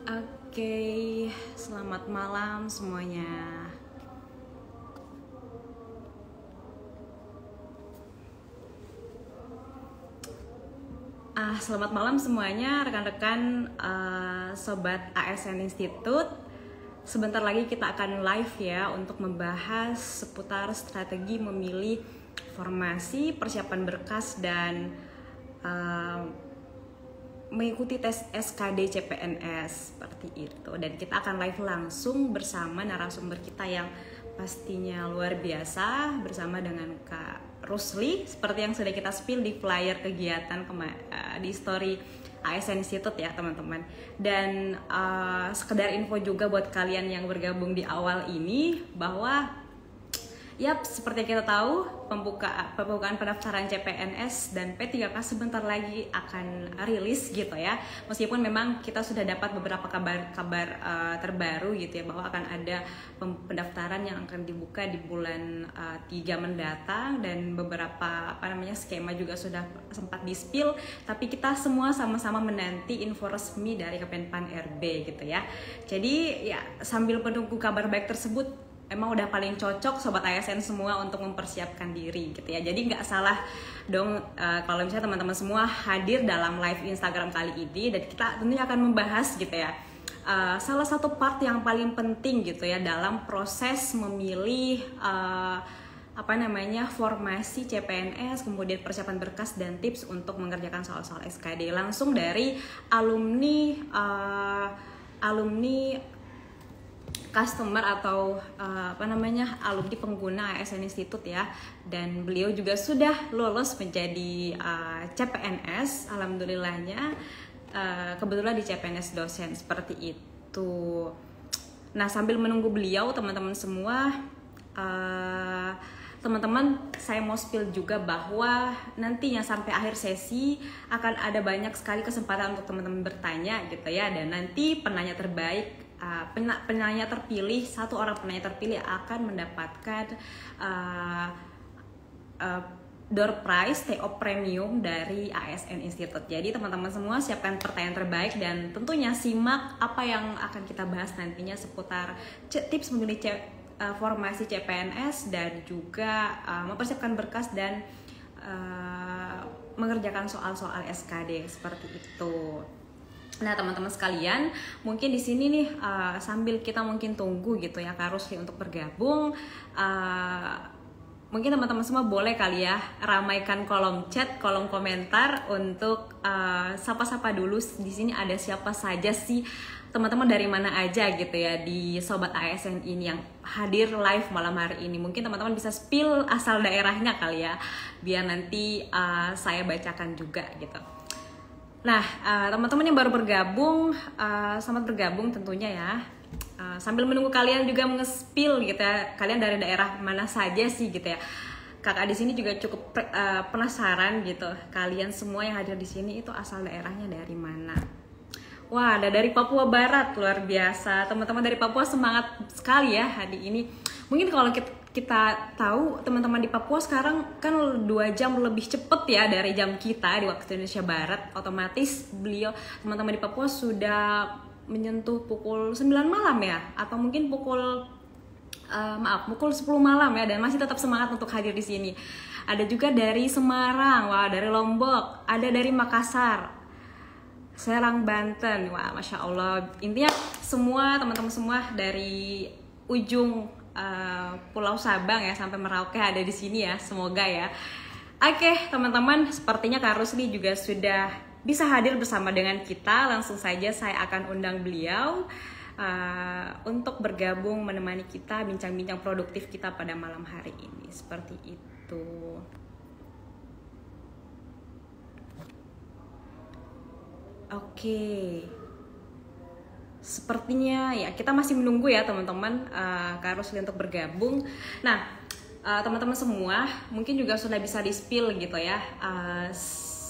Oke, selamat malam semuanya. Selamat malam semuanya, rekan-rekan Sobat ASN Institute. Sebentar lagi kita akan live ya untuk membahas seputar strategi memilih formasi, persiapan berkas, dan mengikuti tes SKD CPNS seperti itu. Dan kita akan live langsung bersama narasumber kita yang pastinya luar biasa, bersama dengan Kak Rusli seperti yang sudah kita spill di flyer kegiatan di story ASN Institute ya teman-teman. Dan sekedar info juga buat kalian yang bergabung di awal ini bahwa yap, seperti yang kita tahu, pembukaan pendaftaran CPNS dan P3K sebentar lagi akan rilis gitu ya. Meskipun memang kita sudah dapat beberapa kabar terbaru gitu ya, bahwa akan ada pendaftaran yang akan dibuka di bulan 3 mendatang, dan beberapa skema juga sudah sempat di-spill, tapi kita semua sama-sama menanti info resmi dari Kemenpan RB gitu ya. Jadi ya, sambil menunggu kabar baik tersebut, emang udah paling cocok Sobat ASN semua untuk mempersiapkan diri gitu ya. Jadi nggak salah dong kalau misalnya teman-teman semua hadir dalam live Instagram kali ini, dan kita tentunya akan membahas gitu ya salah satu part yang paling penting gitu ya dalam proses memilih formasi CPNS, kemudian persiapan berkas dan tips untuk mengerjakan soal-soal SKD langsung dari alumni customer atau alumni pengguna ASN Institute ya. Dan beliau juga sudah lolos menjadi CPNS, alhamdulillahnya, kebetulan di CPNS dosen seperti itu. Nah, sambil menunggu beliau, teman-teman semua, teman-teman, saya mau spill juga bahwa nantinya sampai akhir sesi akan ada banyak sekali kesempatan untuk teman-teman bertanya gitu ya. Dan nanti penanya terbaik, penanya terpilih, satu orang penanya terpilih akan mendapatkan door prize TO premium dari ASN Institute. Jadi teman-teman semua siapkan pertanyaan terbaik, dan tentunya simak apa yang akan kita bahas nantinya seputar tips memilih formasi CPNS, dan juga mempersiapkan berkas dan mengerjakan soal-soal SKD seperti itu. Nah, teman-teman sekalian, mungkin di sini nih sambil kita mungkin tunggu gitu ya Kak Rusli untuk bergabung, mungkin teman-teman semua boleh kali ya ramaikan kolom chat, kolom komentar untuk sapa-sapa dulu. Di sini ada siapa saja sih teman-teman, dari mana aja gitu ya di Sobat ASN ini yang hadir live malam hari ini. Mungkin teman-teman bisa spill asal daerahnya kali ya, biar nanti saya bacakan juga gitu. Nah, teman-teman yang baru bergabung, selamat bergabung tentunya ya. Sambil menunggu kalian juga nge-spill gitu ya, kalian dari daerah mana saja sih gitu ya. Kakak di sini juga cukup penasaran gitu, kalian semua yang hadir di sini itu asal daerahnya dari mana? Wah, ada dari Papua Barat, luar biasa. Teman-teman dari Papua semangat sekali ya hari ini. Mungkin kalau kita tahu teman-teman di Papua sekarang kan 2 jam lebih cepet ya dari jam kita di waktu Indonesia Barat. Otomatis teman-teman di Papua sudah menyentuh pukul 9 malam ya, atau mungkin pukul 10 malam ya, dan masih tetap semangat untuk hadir di sini. Ada juga dari Semarang, wah, dari Lombok, ada dari Makassar, Serang, Banten, wah, masya Allah. Intinya semua teman-teman semua dari ujung Pulau Sabang ya sampai Merauke ada di sini ya, semoga ya. Oke, teman-teman, sepertinya Kak Rusli juga sudah bisa hadir bersama dengan kita. Langsung saja saya akan undang beliau untuk bergabung menemani kita bincang-bincang produktif kita pada malam hari ini. Seperti itu. Oke. Sepertinya ya kita masih menunggu ya teman-teman Kak Rusli untuk bergabung. Nah, teman-teman semua mungkin juga sudah bisa di-spill gitu ya.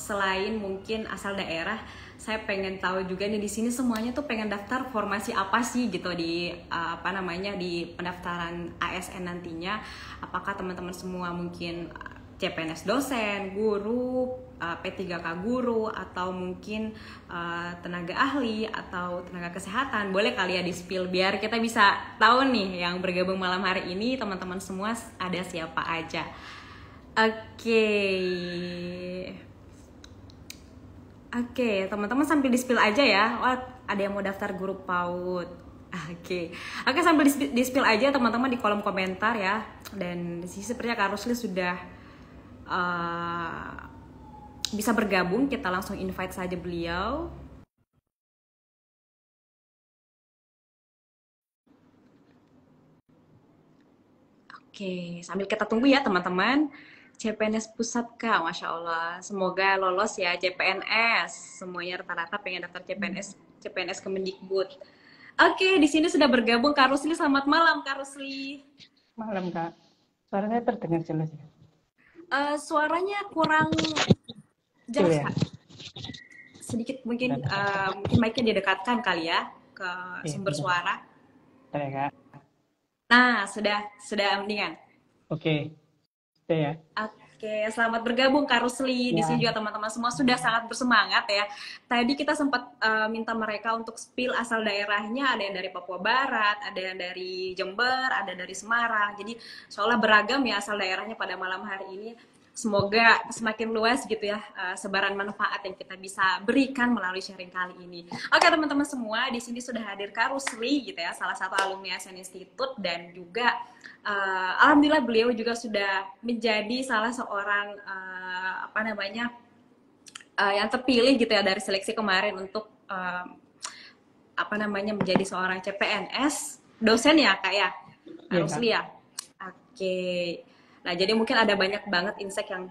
Selain mungkin asal daerah, saya pengen tahu juga nih di sini semuanya tuh pengen daftar formasi apa sih gitu di di pendaftaran ASN nantinya. Apakah teman-teman semua mungkin CPNS dosen, guru, P3K guru atau mungkin tenaga ahli atau tenaga kesehatan, boleh kali ya di-spill biar kita bisa tahu nih yang bergabung malam hari ini teman-teman semua ada siapa aja. Oke, teman-teman sambil di-spill aja ya. Oh, ada yang mau daftar guru PAUD. Oke, sambil di-spill aja teman-teman di kolom komentar ya. Dan di sini sepertinya Kak Rusli sudah bisa bergabung. Kita langsung invite saja beliau. Oke, sambil kita tunggu ya teman-teman. CPNS Pusat Kak, Masya Allah. Semoga lolos ya CPNS. Semuanya rata-rata pengen daftar CPNS Kemendikbud. Oke, di sini sudah bergabung Kak Rusli. Selamat malam Kak Rusli. Malam Kak. Suaranya terdengar jelas ya? Suaranya kurang jelas Kak. Sedikit mungkin mic-nya didekatkan kali ya ke sumber suara. Ya, Kak. Nah, sudah mendingan. Oke. Ya. Oke, selamat bergabung Kak Rusli. Di sini juga teman-teman semua sudah sangat bersemangat ya. Tadi kita sempat minta mereka untuk spill asal daerahnya, ada yang dari Papua Barat, ada yang dari Jember, ada dari Semarang. Jadi seolah beragam ya asal daerahnya pada malam hari ini. Semoga semakin luas gitu ya sebaran manfaat yang kita bisa berikan melalui sharing kali ini. Oke teman-teman semua, di sini sudah hadir Kak Rusli gitu ya, salah satu alumni ASEAN Institute dan juga alhamdulillah beliau juga sudah menjadi salah seorang yang terpilih gitu ya dari seleksi kemarin untuk menjadi seorang CPNS dosen ya Kak ya, Rusli ya. Oke. Nah, jadi mungkin ada banyak banget insight yang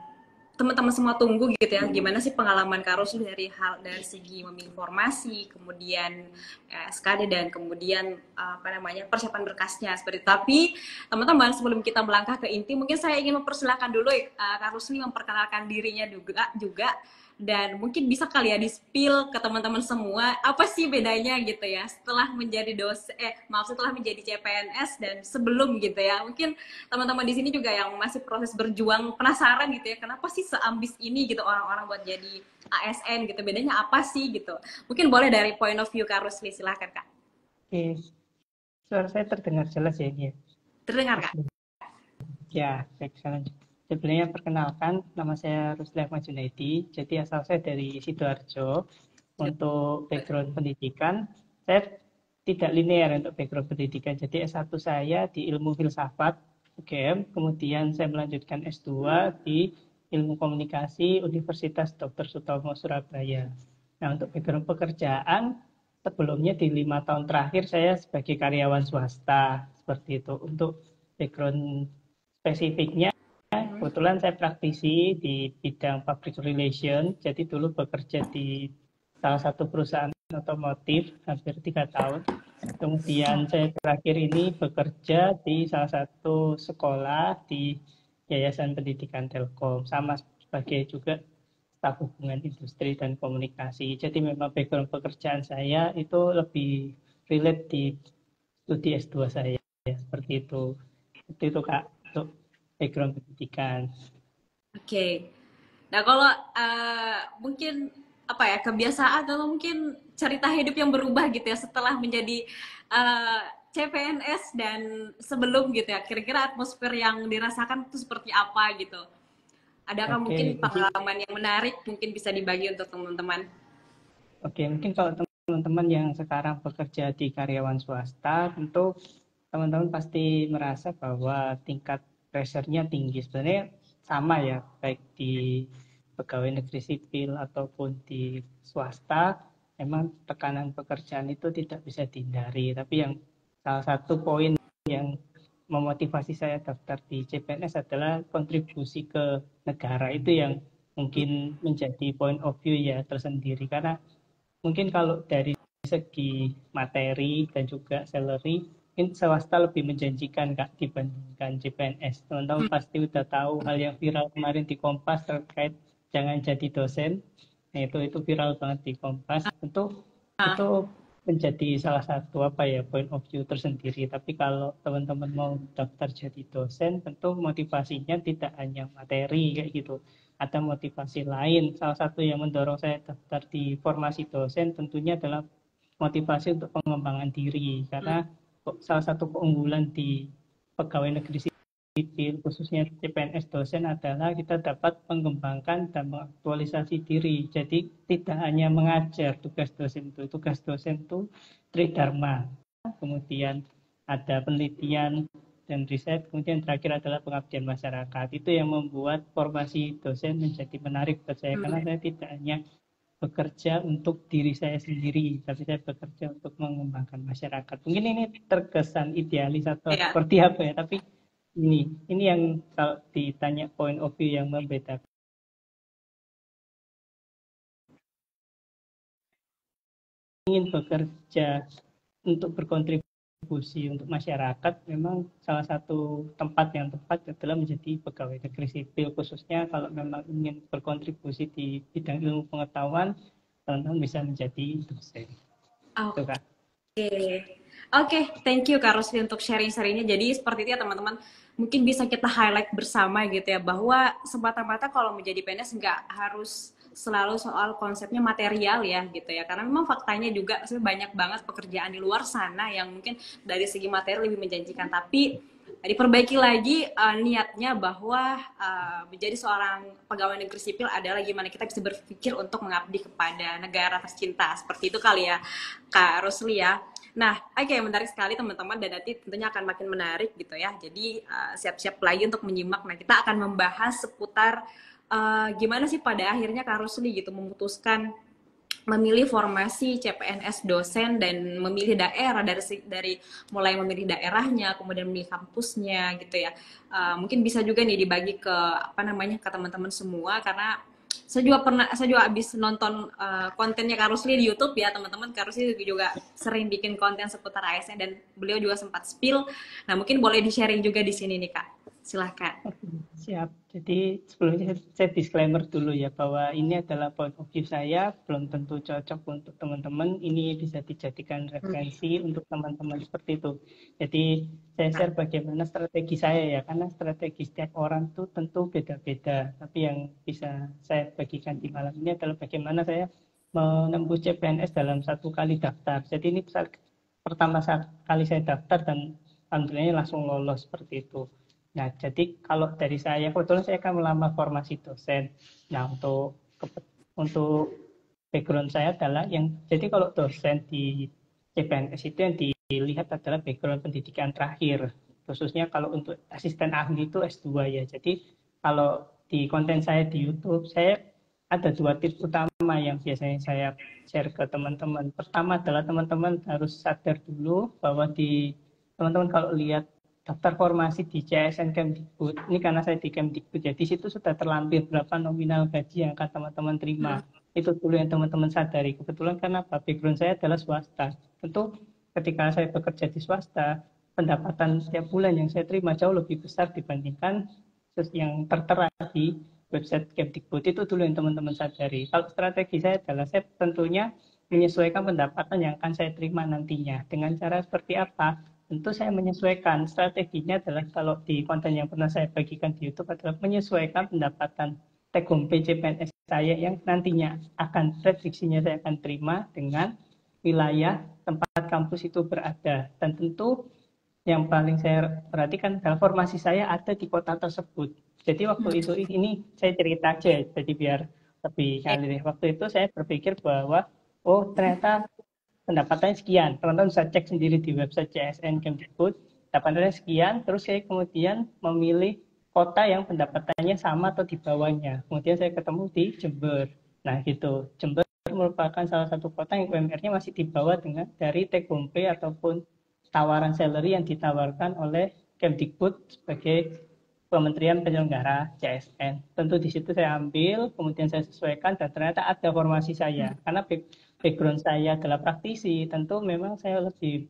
teman-teman semua tunggu gitu ya. Gimana sih pengalaman Kak Rusli dari segi informasi, kemudian SKD dan kemudian persiapan berkasnya seperti itu. Tapi teman-teman sebelum kita melangkah ke inti, mungkin saya ingin mempersilahkan dulu Kak Rusli memperkenalkan dirinya juga dan mungkin bisa kali ya di-spill ke teman-teman semua apa sih bedanya gitu ya setelah menjadi setelah menjadi CPNS dan sebelum gitu ya. Mungkin teman-teman di sini juga yang masih proses berjuang penasaran gitu ya, kenapa sih seambis ini gitu orang-orang buat jadi ASN gitu, bedanya apa sih gitu. Mungkin boleh dari point of view Kak Rusli, silahkan Kak. Oke, suara saya terdengar jelas ya ini? Terdengar Kak? Ya, baik. Sebenarnya perkenalkan, nama saya Rusli Ahmad Junaidi, jadi asal saya dari Sidoarjo. Untuk background pendidikan, saya tidak linear untuk background pendidikan, jadi S1 saya di ilmu filsafat UGM, kemudian saya melanjutkan S2 di ilmu komunikasi Universitas Dr. Sutomo Surabaya. Nah, untuk background pekerjaan, sebelumnya di 5 tahun terakhir saya sebagai karyawan swasta, seperti itu. Untuk background spesifiknya, kebetulan saya praktisi di bidang public relation, jadi dulu bekerja di salah satu perusahaan otomotif hampir 3 tahun. Kemudian saya terakhir ini bekerja di salah satu sekolah di Yayasan Pendidikan Telkom, sama sebagai juga staf hubungan industri dan komunikasi. Jadi memang background pekerjaan saya itu lebih relate di studi S2 saya, seperti itu. Seperti itu Kak, untuk background pendidikan. Oke. Nah kalau mungkin kebiasaan atau mungkin cerita hidup yang berubah gitu ya setelah menjadi CPNS dan sebelum gitu ya, kira-kira atmosfer yang dirasakan itu seperti apa gitu? Adakah mungkin pengalaman yang menarik mungkin bisa dibagi untuk teman-teman? Oke, mungkin kalau teman-teman yang sekarang bekerja di karyawan swasta, tentu teman-teman pasti merasa bahwa tingkat pressure-nya tinggi. Sebenarnya sama ya, baik di pegawai negeri sipil ataupun di swasta, memang tekanan pekerjaan itu tidak bisa dihindari. Tapi yang salah satu poin yang memotivasi saya daftar di CPNS adalah kontribusi ke negara. Itu yang mungkin menjadi point of view ya tersendiri. Karena mungkin kalau dari segi materi dan juga salary, mungkin swasta lebih menjanjikan Kak dibandingkan CPNS. Teman-teman pasti udah tahu hal yang viral kemarin di Kompas terkait jangan jadi dosen. Nah, itu viral banget di Kompas. Tentu itu menjadi salah satu point of view tersendiri. Tapi kalau teman-teman mau daftar jadi dosen, tentu motivasinya tidak hanya materi kayak gitu. ada motivasi lain. Salah satu yang mendorong saya daftar di formasi dosen tentunya adalah motivasi untuk pengembangan diri, karena salah satu keunggulan di pegawai negeri sipil khususnya CPNS dosen adalah kita dapat mengembangkan dan mengaktualisasi diri. Jadi tidak hanya mengajar tugas dosen itu tridharma, kemudian ada penelitian dan riset, kemudian terakhir adalah pengabdian masyarakat. Itu yang membuat formasi dosen menjadi menarik buat saya, karena saya tidak hanya bekerja untuk diri saya sendiri, tapi saya bekerja untuk mengembangkan masyarakat. Mungkin ini terkesan idealis atau seperti apa ya, tapi ini yang kalau ditanya point of view yang membedakan. Ingin bekerja untuk berkontribusi untuk masyarakat, memang salah satu tempat yang tepat adalah menjadi pegawai negeri sipil, khususnya kalau memang ingin berkontribusi di bidang ilmu pengetahuan, teman-teman bisa menjadi dosen. Oke, thank you Kak Rusli untuk sharing-sharingnya. Jadi seperti itu ya teman-teman, mungkin bisa kita highlight bersama gitu ya, bahwa semata-mata kalau menjadi PNS nggak harus selalu soal konsepnya material ya gitu ya, karena memang faktanya juga banyak banget pekerjaan di luar sana yang mungkin dari segi materi lebih menjanjikan, tapi diperbaiki lagi niatnya bahwa menjadi seorang pegawai negeri sipil adalah gimana kita bisa berpikir untuk mengabdi kepada negara tercinta, seperti itu kali ya Kak Rusli ya. Nah, oke, menarik sekali teman-teman, dan nanti tentunya akan makin menarik gitu ya. Jadi siap-siap lagi untuk menyimak. Nah, kita akan membahas seputar gimana sih pada akhirnya Kak Rusli gitu memutuskan memilih formasi CPNS dosen dan memilih daerah, dari mulai memilih daerahnya, kemudian memilih kampusnya gitu ya. Mungkin bisa juga nih dibagi ke ke teman-teman semua, karena saya juga habis nonton kontennya Kak Rusli di YouTube ya teman-teman. Kak Rusli juga sering bikin konten seputar ASN dan beliau juga sempat spill. Nah, mungkin boleh di-sharing juga di sini nih Kak. Silahkan. Siap. Jadi sebelumnya saya disclaimer dulu ya, bahwa ini adalah point of view saya, belum tentu cocok untuk teman-teman. Ini bisa dijadikan referensi untuk teman-teman seperti itu. Jadi saya share bagaimana strategi saya ya, karena strategi setiap orang tuh tentu beda-beda. Tapi yang bisa saya bagikan di malam ini adalah bagaimana saya menembus CPNS dalam satu kali daftar. Jadi ini pertama kali saya daftar dan alhamdulillah langsung lolos seperti itu. Nah, jadi kalau dari saya, kebetulan saya akan melamar formasi dosen. Nah, untuk background saya adalah jadi kalau dosen di CPNS itu yang dilihat adalah background pendidikan terakhir. Khususnya kalau untuk asisten ahli itu S2 ya. Jadi kalau di konten saya di YouTube, saya ada 2 tips utama yang biasanya saya share ke teman-teman. Pertama adalah teman-teman harus sadar dulu bahwa teman-teman kalau lihat daftar formasi di CSN Kemdikbud, ini karena saya di Kemdikbud, jadi di situ sudah terlampir berapa nominal gaji yang akan teman-teman terima. Itu dulu yang teman-teman sadari. Kebetulan karena background saya adalah swasta. Tentu ketika saya bekerja di swasta, pendapatan setiap bulan yang saya terima jauh lebih besar dibandingkan yang tertera di website Kemdikbud. Itu dulu yang teman-teman sadari. Kalau strategi saya adalah saya tentunya menyesuaikan pendapatan yang akan saya terima nantinya. Dengan cara seperti apa? Tentu saya menyesuaikan. Strateginya adalah kalau di konten yang pernah saya bagikan di YouTube adalah menyesuaikan pendapatan take home pay CPNS saya yang nantinya prediksinya saya akan terima dengan wilayah tempat kampus itu berada. Dan tentu yang paling saya perhatikan adalah formasi saya ada di kota tersebut. Jadi waktu itu ini saya cerita aja, jadi biar lebih ngalir. Waktu itu saya berpikir bahwa ternyata pendapatannya sekian. Teman-teman bisa cek sendiri di website CSN Kemdikbud, pendapatannya sekian, terus saya kemudian memilih kota yang pendapatannya sama atau di bawahnya. Kemudian saya ketemu di Jember. Nah gitu, Jember merupakan salah satu kota yang UMR-nya masih di bawah dari take home pay ataupun tawaran salary yang ditawarkan oleh Kemdikbud sebagai Kementerian Penyelenggara CSN. Tentu di situ saya ambil, kemudian saya sesuaikan, dan ternyata ada formasi saya. Karena background saya adalah praktisi, tentu memang saya lebih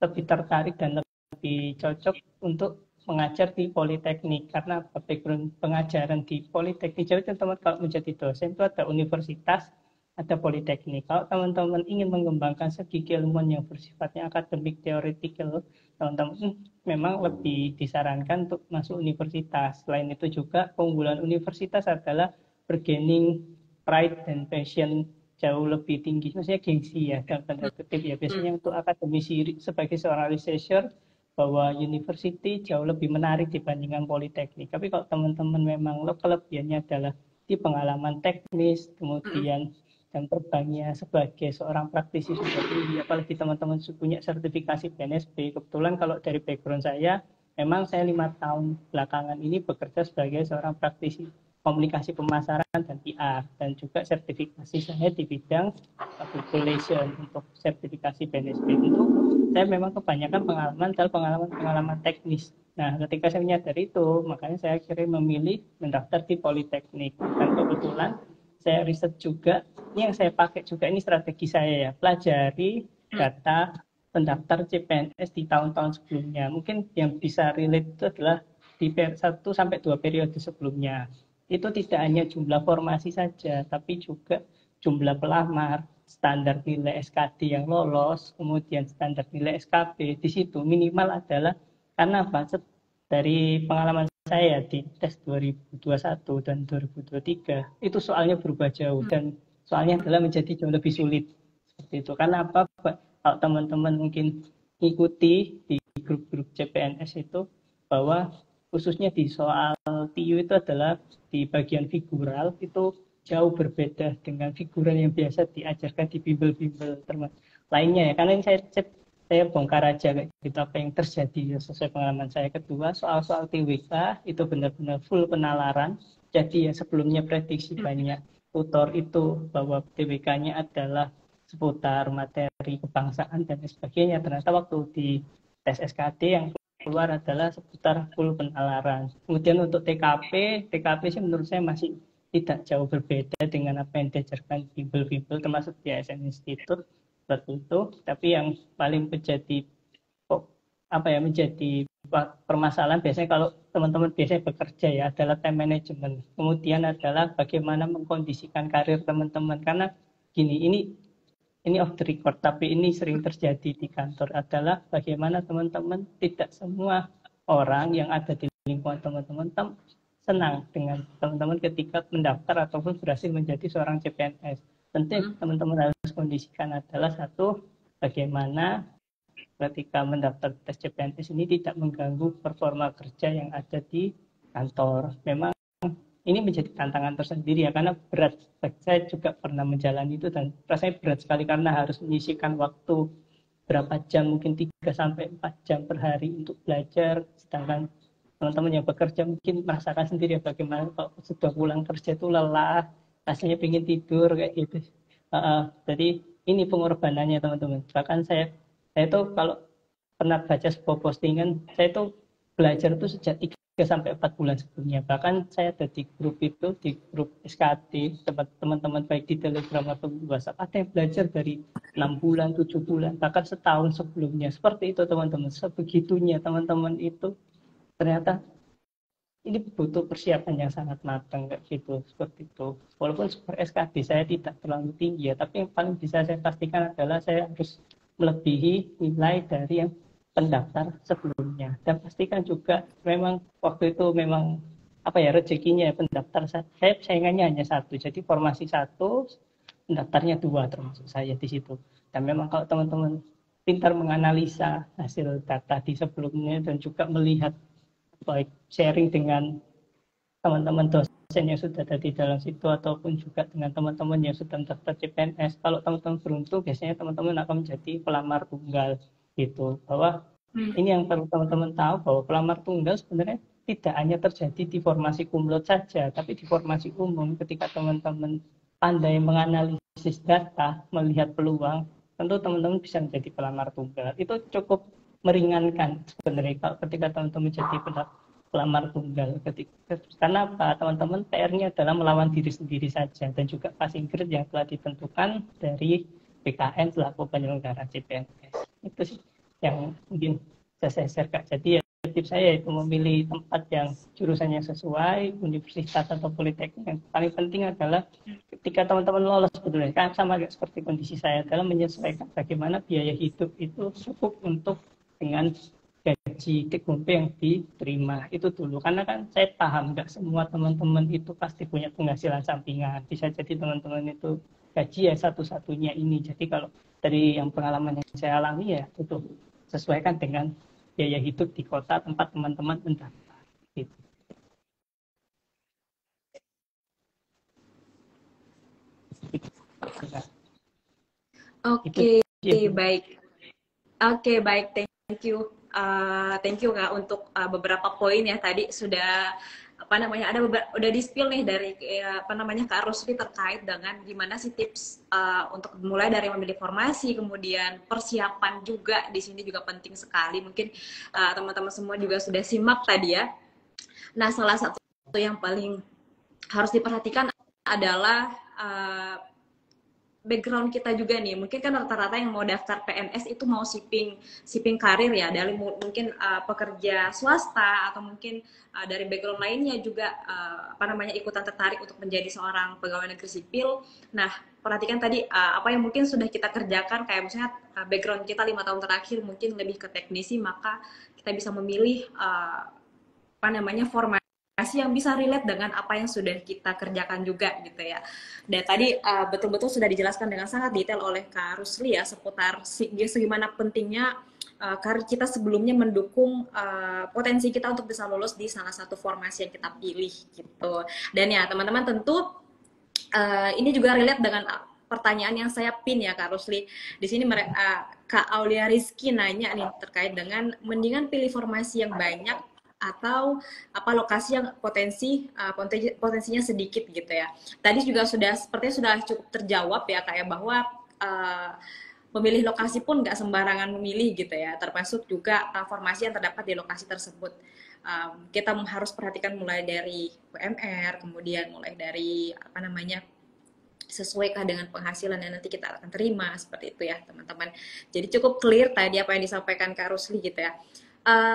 tertarik dan lebih cocok untuk mengajar di Politeknik. Karena background pengajaran di Politeknik, jadi teman-teman kalau menjadi dosen itu ada universitas, ada politeknik. Kalau teman-teman ingin mengembangkan segi keilmuan yang bersifatnya akademik teoretikal, teman-teman memang lebih disarankan untuk masuk universitas. Selain itu juga keunggulan universitas adalah bergaining pride dan passion jauh lebih tinggi. Maksudnya gengsi ya, dalam tanda kutip ya. Biasanya untuk akademisi sebagai seorang researcher, bahwa university jauh lebih menarik dibandingkan politeknik. Tapi kalau teman-teman memang kelebihannya adalah di pengalaman teknis, kemudian dan terbangnya sebagai seorang praktisi sudah tinggi, apalagi teman-teman punya sertifikasi BNSP. Kebetulan kalau dari background saya, memang saya 5 tahun belakangan ini bekerja sebagai seorang praktisi komunikasi pemasaran dan PR, dan juga sertifikasi saya di bidang public relation untuk sertifikasi BNSP. Untuk saya memang kebanyakan pengalaman adalah pengalaman teknis. Nah, ketika saya menyadari itu, makanya saya akhirnya memilih mendaftar di Politeknik. Dan kebetulan saya riset juga, ini yang saya pakai juga, ini strategi saya ya, pelajari data pendaftar CPNS di tahun-tahun sebelumnya. Mungkin yang bisa relate itu adalah di 1-2 periode sebelumnya. Itu tidak hanya jumlah formasi saja, tapi juga jumlah pelamar, standar nilai SKD yang lolos, kemudian standar nilai SKB. Di situ minimal adalah, karena apa? Dari pengalaman saya di tes 2021 dan 2023, itu soalnya berubah jauh, dan soalnya adalah menjadi jauh lebih sulit. Seperti itu. Karena apa? Kalau teman-teman mungkin ikuti di grup-grup CPNS itu, bahwa khususnya di soal TIU itu adalah di bagian figural itu jauh berbeda dengan figuran yang biasa diajarkan di bimbel-bimbel lainnya ya. Karena ini saya bongkar aja kayak gitu apa yang terjadi sesuai pengalaman saya. Kedua, soal-soal TWK itu benar-benar full penalaran. Jadi ya sebelumnya prediksi banyak tutor itu bahwa TWK-nya adalah seputar materi kebangsaan dan sebagainya. Ternyata waktu di tes SKD yang keluar adalah seputar full penalaran. Kemudian untuk TKP sih menurut saya masih tidak jauh berbeda dengan apa yang diajarkan bimbel-bimbel termasuk di ASN Institute seperti itu. Tapi yang paling menjadi permasalahan biasanya kalau teman-teman biasanya bekerja ya adalah time management. Kemudian adalah bagaimana mengkondisikan karir teman-teman, karena gini, ini off the record, tapi ini sering terjadi di kantor, adalah bagaimana teman-teman tidak semua orang yang ada di lingkungan teman-teman senang dengan teman-teman ketika mendaftar ataupun berhasil menjadi seorang CPNS. Tentu teman-teman harus kondisikan adalah satu, bagaimana ketika mendaftar tes CPNS ini tidak mengganggu performa kerja yang ada di kantor. Memang ini menjadi tantangan tersendiri ya, karena berat. Saya juga pernah menjalani itu dan rasanya berat sekali karena harus menyisihkan waktu berapa jam, mungkin 3-4 jam per hari untuk belajar, sedangkan teman-teman yang bekerja mungkin merasakan sendiri ya bagaimana kalau sudah pulang kerja itu lelah, rasanya pengen tidur kayak gitu. Jadi ini pengorbanannya teman-teman. Bahkan saya itu kalau pernah baca sebuah postingan, saya itu belajar itu sejak 3-4 bulan sebelumnya. Bahkan saya ada di grup itu, di grup SKD, teman-teman baik di Telegram atau di WhatsApp, ada yang belajar dari 6 bulan, 7 bulan, bahkan setahun sebelumnya. Seperti itu teman-teman, sebegitunya teman-teman itu ternyata ini butuh persiapan yang sangat matang kayak gitu, seperti itu. Walaupun super SKD saya tidak terlalu tinggi ya, tapi yang paling bisa saya pastikan adalah saya harus melebihi nilai dari yang pendaftar sebelumnya. Dan pastikan juga memang waktu itu memang rezekinya ya, pendaftar saya saingannya hanya satu, jadi formasi satu, pendaftarnya 2 termasuk saya di situ. Dan memang kalau teman-teman pintar menganalisa hasil data di sebelumnya dan juga melihat baik sharing dengan teman-teman dosen yang sudah ada di dalam situ ataupun juga dengan teman-teman yang sudah mendaftar CPNS, kalau teman-teman beruntung biasanya teman-teman akan menjadi pelamar tunggal gitu. Bahwa ini yang perlu teman-teman tahu, bahwa pelamar tunggal sebenarnya tidak hanya terjadi di formasi cum laude saja, tapi di formasi umum. Ketika teman-teman pandai menganalisis data, melihat peluang, tentu teman-teman bisa menjadi pelamar tunggal. Itu cukup meringankan sebenarnya kalau ketika teman-teman menjadi pelamar tunggal. Karena apa? Teman-teman PR-nya adalah melawan diri sendiri saja, dan juga passing grade yang telah ditentukan dari BKN selaku penyelenggara CPNS. Itu sih yang mungkin saya share Kak. Jadi ya tips saya itu memilih tempat yang jurusannya sesuai, universitas atau politeknik. Yang paling penting adalah ketika teman-teman lolos sebetulnya kan sama kayak seperti kondisi saya dalam menyesuaikan bagaimana biaya hidup itu cukup untuk dengan gaji take home pay yang diterima itu dulu, karena kan saya paham nggak semua teman-teman itu pasti punya penghasilan sampingan, bisa jadi teman-teman itu gaji ya satu-satunya ini. Jadi kalau dari yang pengalaman yang saya alami ya itu sesuaikan dengan biaya hidup di kota tempat teman-teman mendaftar gitu. Nah, itu Oke, sih. baik. Oke, baik. Thank you. Thank you Kak untuk beberapa poin ya tadi sudah apa namanya ada udah di spill nih dari apa namanya Kak Rusli terkait dengan gimana sih tips untuk mulai dari memilih formasi, kemudian persiapan juga di sini juga penting sekali. Mungkin teman-teman semua juga sudah simak tadi ya. Nah, salah satu yang paling harus diperhatikan adalah background kita juga nih. Mungkin kan rata-rata yang mau daftar PNS itu mau shipping karir ya, dari mungkin pekerja swasta atau mungkin dari background lainnya juga apa namanya ikutan tertarik untuk menjadi seorang pegawai negeri sipil. Nah, perhatikan tadi apa yang mungkin sudah kita kerjakan, kayak misalnya background kita 5 tahun terakhir mungkin lebih ke teknisi, maka kita bisa memilih apa namanya formasi yang bisa relate dengan apa yang sudah kita kerjakan juga gitu ya. Dan tadi betul-betul sudah dijelaskan dengan sangat detail oleh Kak Rusli ya seputar segimana pentingnya karir kita sebelumnya mendukung potensi kita untuk bisa lulus di salah satu formasi yang kita pilih gitu. Dan ya teman-teman tentu ini juga relate dengan pertanyaan yang saya pin ya Kak Rusli. Di sini Kak Aulia Rizky nanya nih terkait dengan mendingan pilih formasi yang banyak atau apa lokasi yang potensinya sedikit gitu ya. Tadi juga sepertinya sudah cukup terjawab ya kayak bahwa memilih lokasi pun nggak sembarangan memilih gitu ya, termasuk juga formasi yang terdapat di lokasi tersebut. Kita harus perhatikan mulai dari UMR, kemudian mulai dari apa namanya sesuaikah dengan penghasilan yang nanti kita akan terima, seperti itu ya teman-teman. Jadi cukup clear tadi apa yang disampaikan Kak Rusli gitu ya.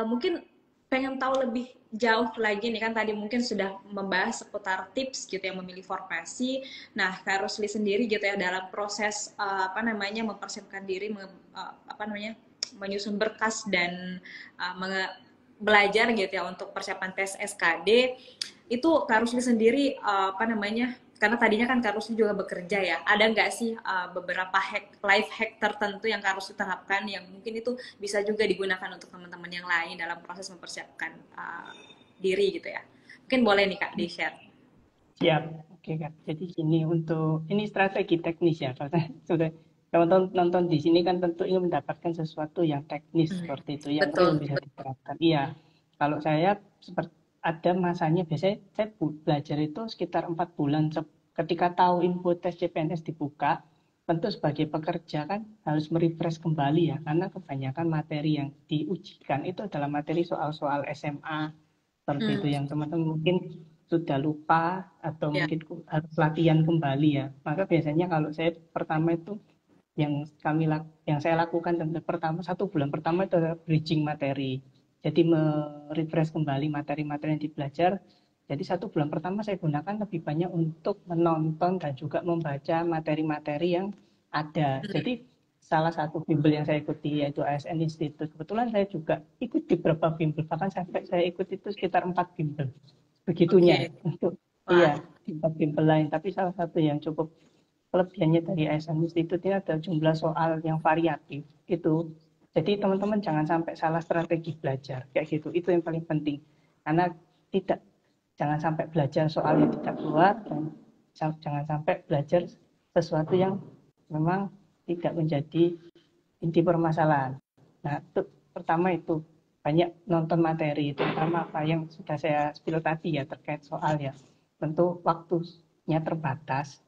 Mungkin pengen tahu lebih jauh lagi nih kan tadi mungkin sudah membahas seputar tips gitu yang memilih formasi. Nah, Kak Rusli sendiri gitu ya dalam proses apa namanya mempersiapkan diri apa namanya menyusun berkas dan belajar gitu ya untuk persiapan tes SKD itu Kak Rusli sendiri apa namanya karena tadinya kan Kak Rusli juga bekerja ya, ada nggak sih beberapa life hack tertentu yang Kak Rusli terapkan yang mungkin itu bisa juga digunakan untuk teman-teman yang lain dalam proses mempersiapkan diri gitu ya? Mungkin boleh nih Kak di-share. Siap, oke Kak. Jadi gini, untuk ini strategi teknis ya. Kalau sudah teman-teman nonton di sini kan tentu ingin mendapatkan sesuatu yang teknis seperti itu, yang real Betul. bisa diterapkan. Iya, kalau saya seperti ada masanya, biasanya saya belajar itu sekitar 4 bulan ketika tahu info tes CPNS dibuka. Tentu sebagai pekerja kan harus merefresh kembali ya, karena kebanyakan materi yang diujikan itu adalah materi soal-soal SMA seperti itu yang teman-teman mungkin sudah lupa atau Ya. mungkin harus latihan kembali ya. Maka biasanya kalau saya pertama itu yang saya lakukan tentu pertama 1 bulan pertama itu adalah bridging materi. Jadi merefresh kembali materi-materi yang dibelajar. Jadi 1 bulan pertama saya gunakan lebih banyak untuk menonton dan juga membaca materi-materi yang ada. Jadi salah satu bimbel yang saya ikuti yaitu ASN Institute. Kebetulan saya juga ikut di beberapa bimbel, bahkan sampai saya ikut itu sekitar 4 bimbel. Begitunya Oke. untuk Wah. di 4 bimbel lain. Tapi salah satu yang cukup kelebihannya dari ASN Institute ini ada jumlah soal yang variatif itu. Jadi teman-teman jangan sampai salah strategi belajar kayak gitu. Itu yang paling penting. Karena jangan sampai belajar soal yang tidak keluar dan jangan sampai belajar sesuatu yang memang tidak menjadi inti permasalahan. Nah, itu pertama itu banyak nonton materi, terutama apa yang sudah saya spill tadi ya terkait soal ya. Tentu waktunya terbatas.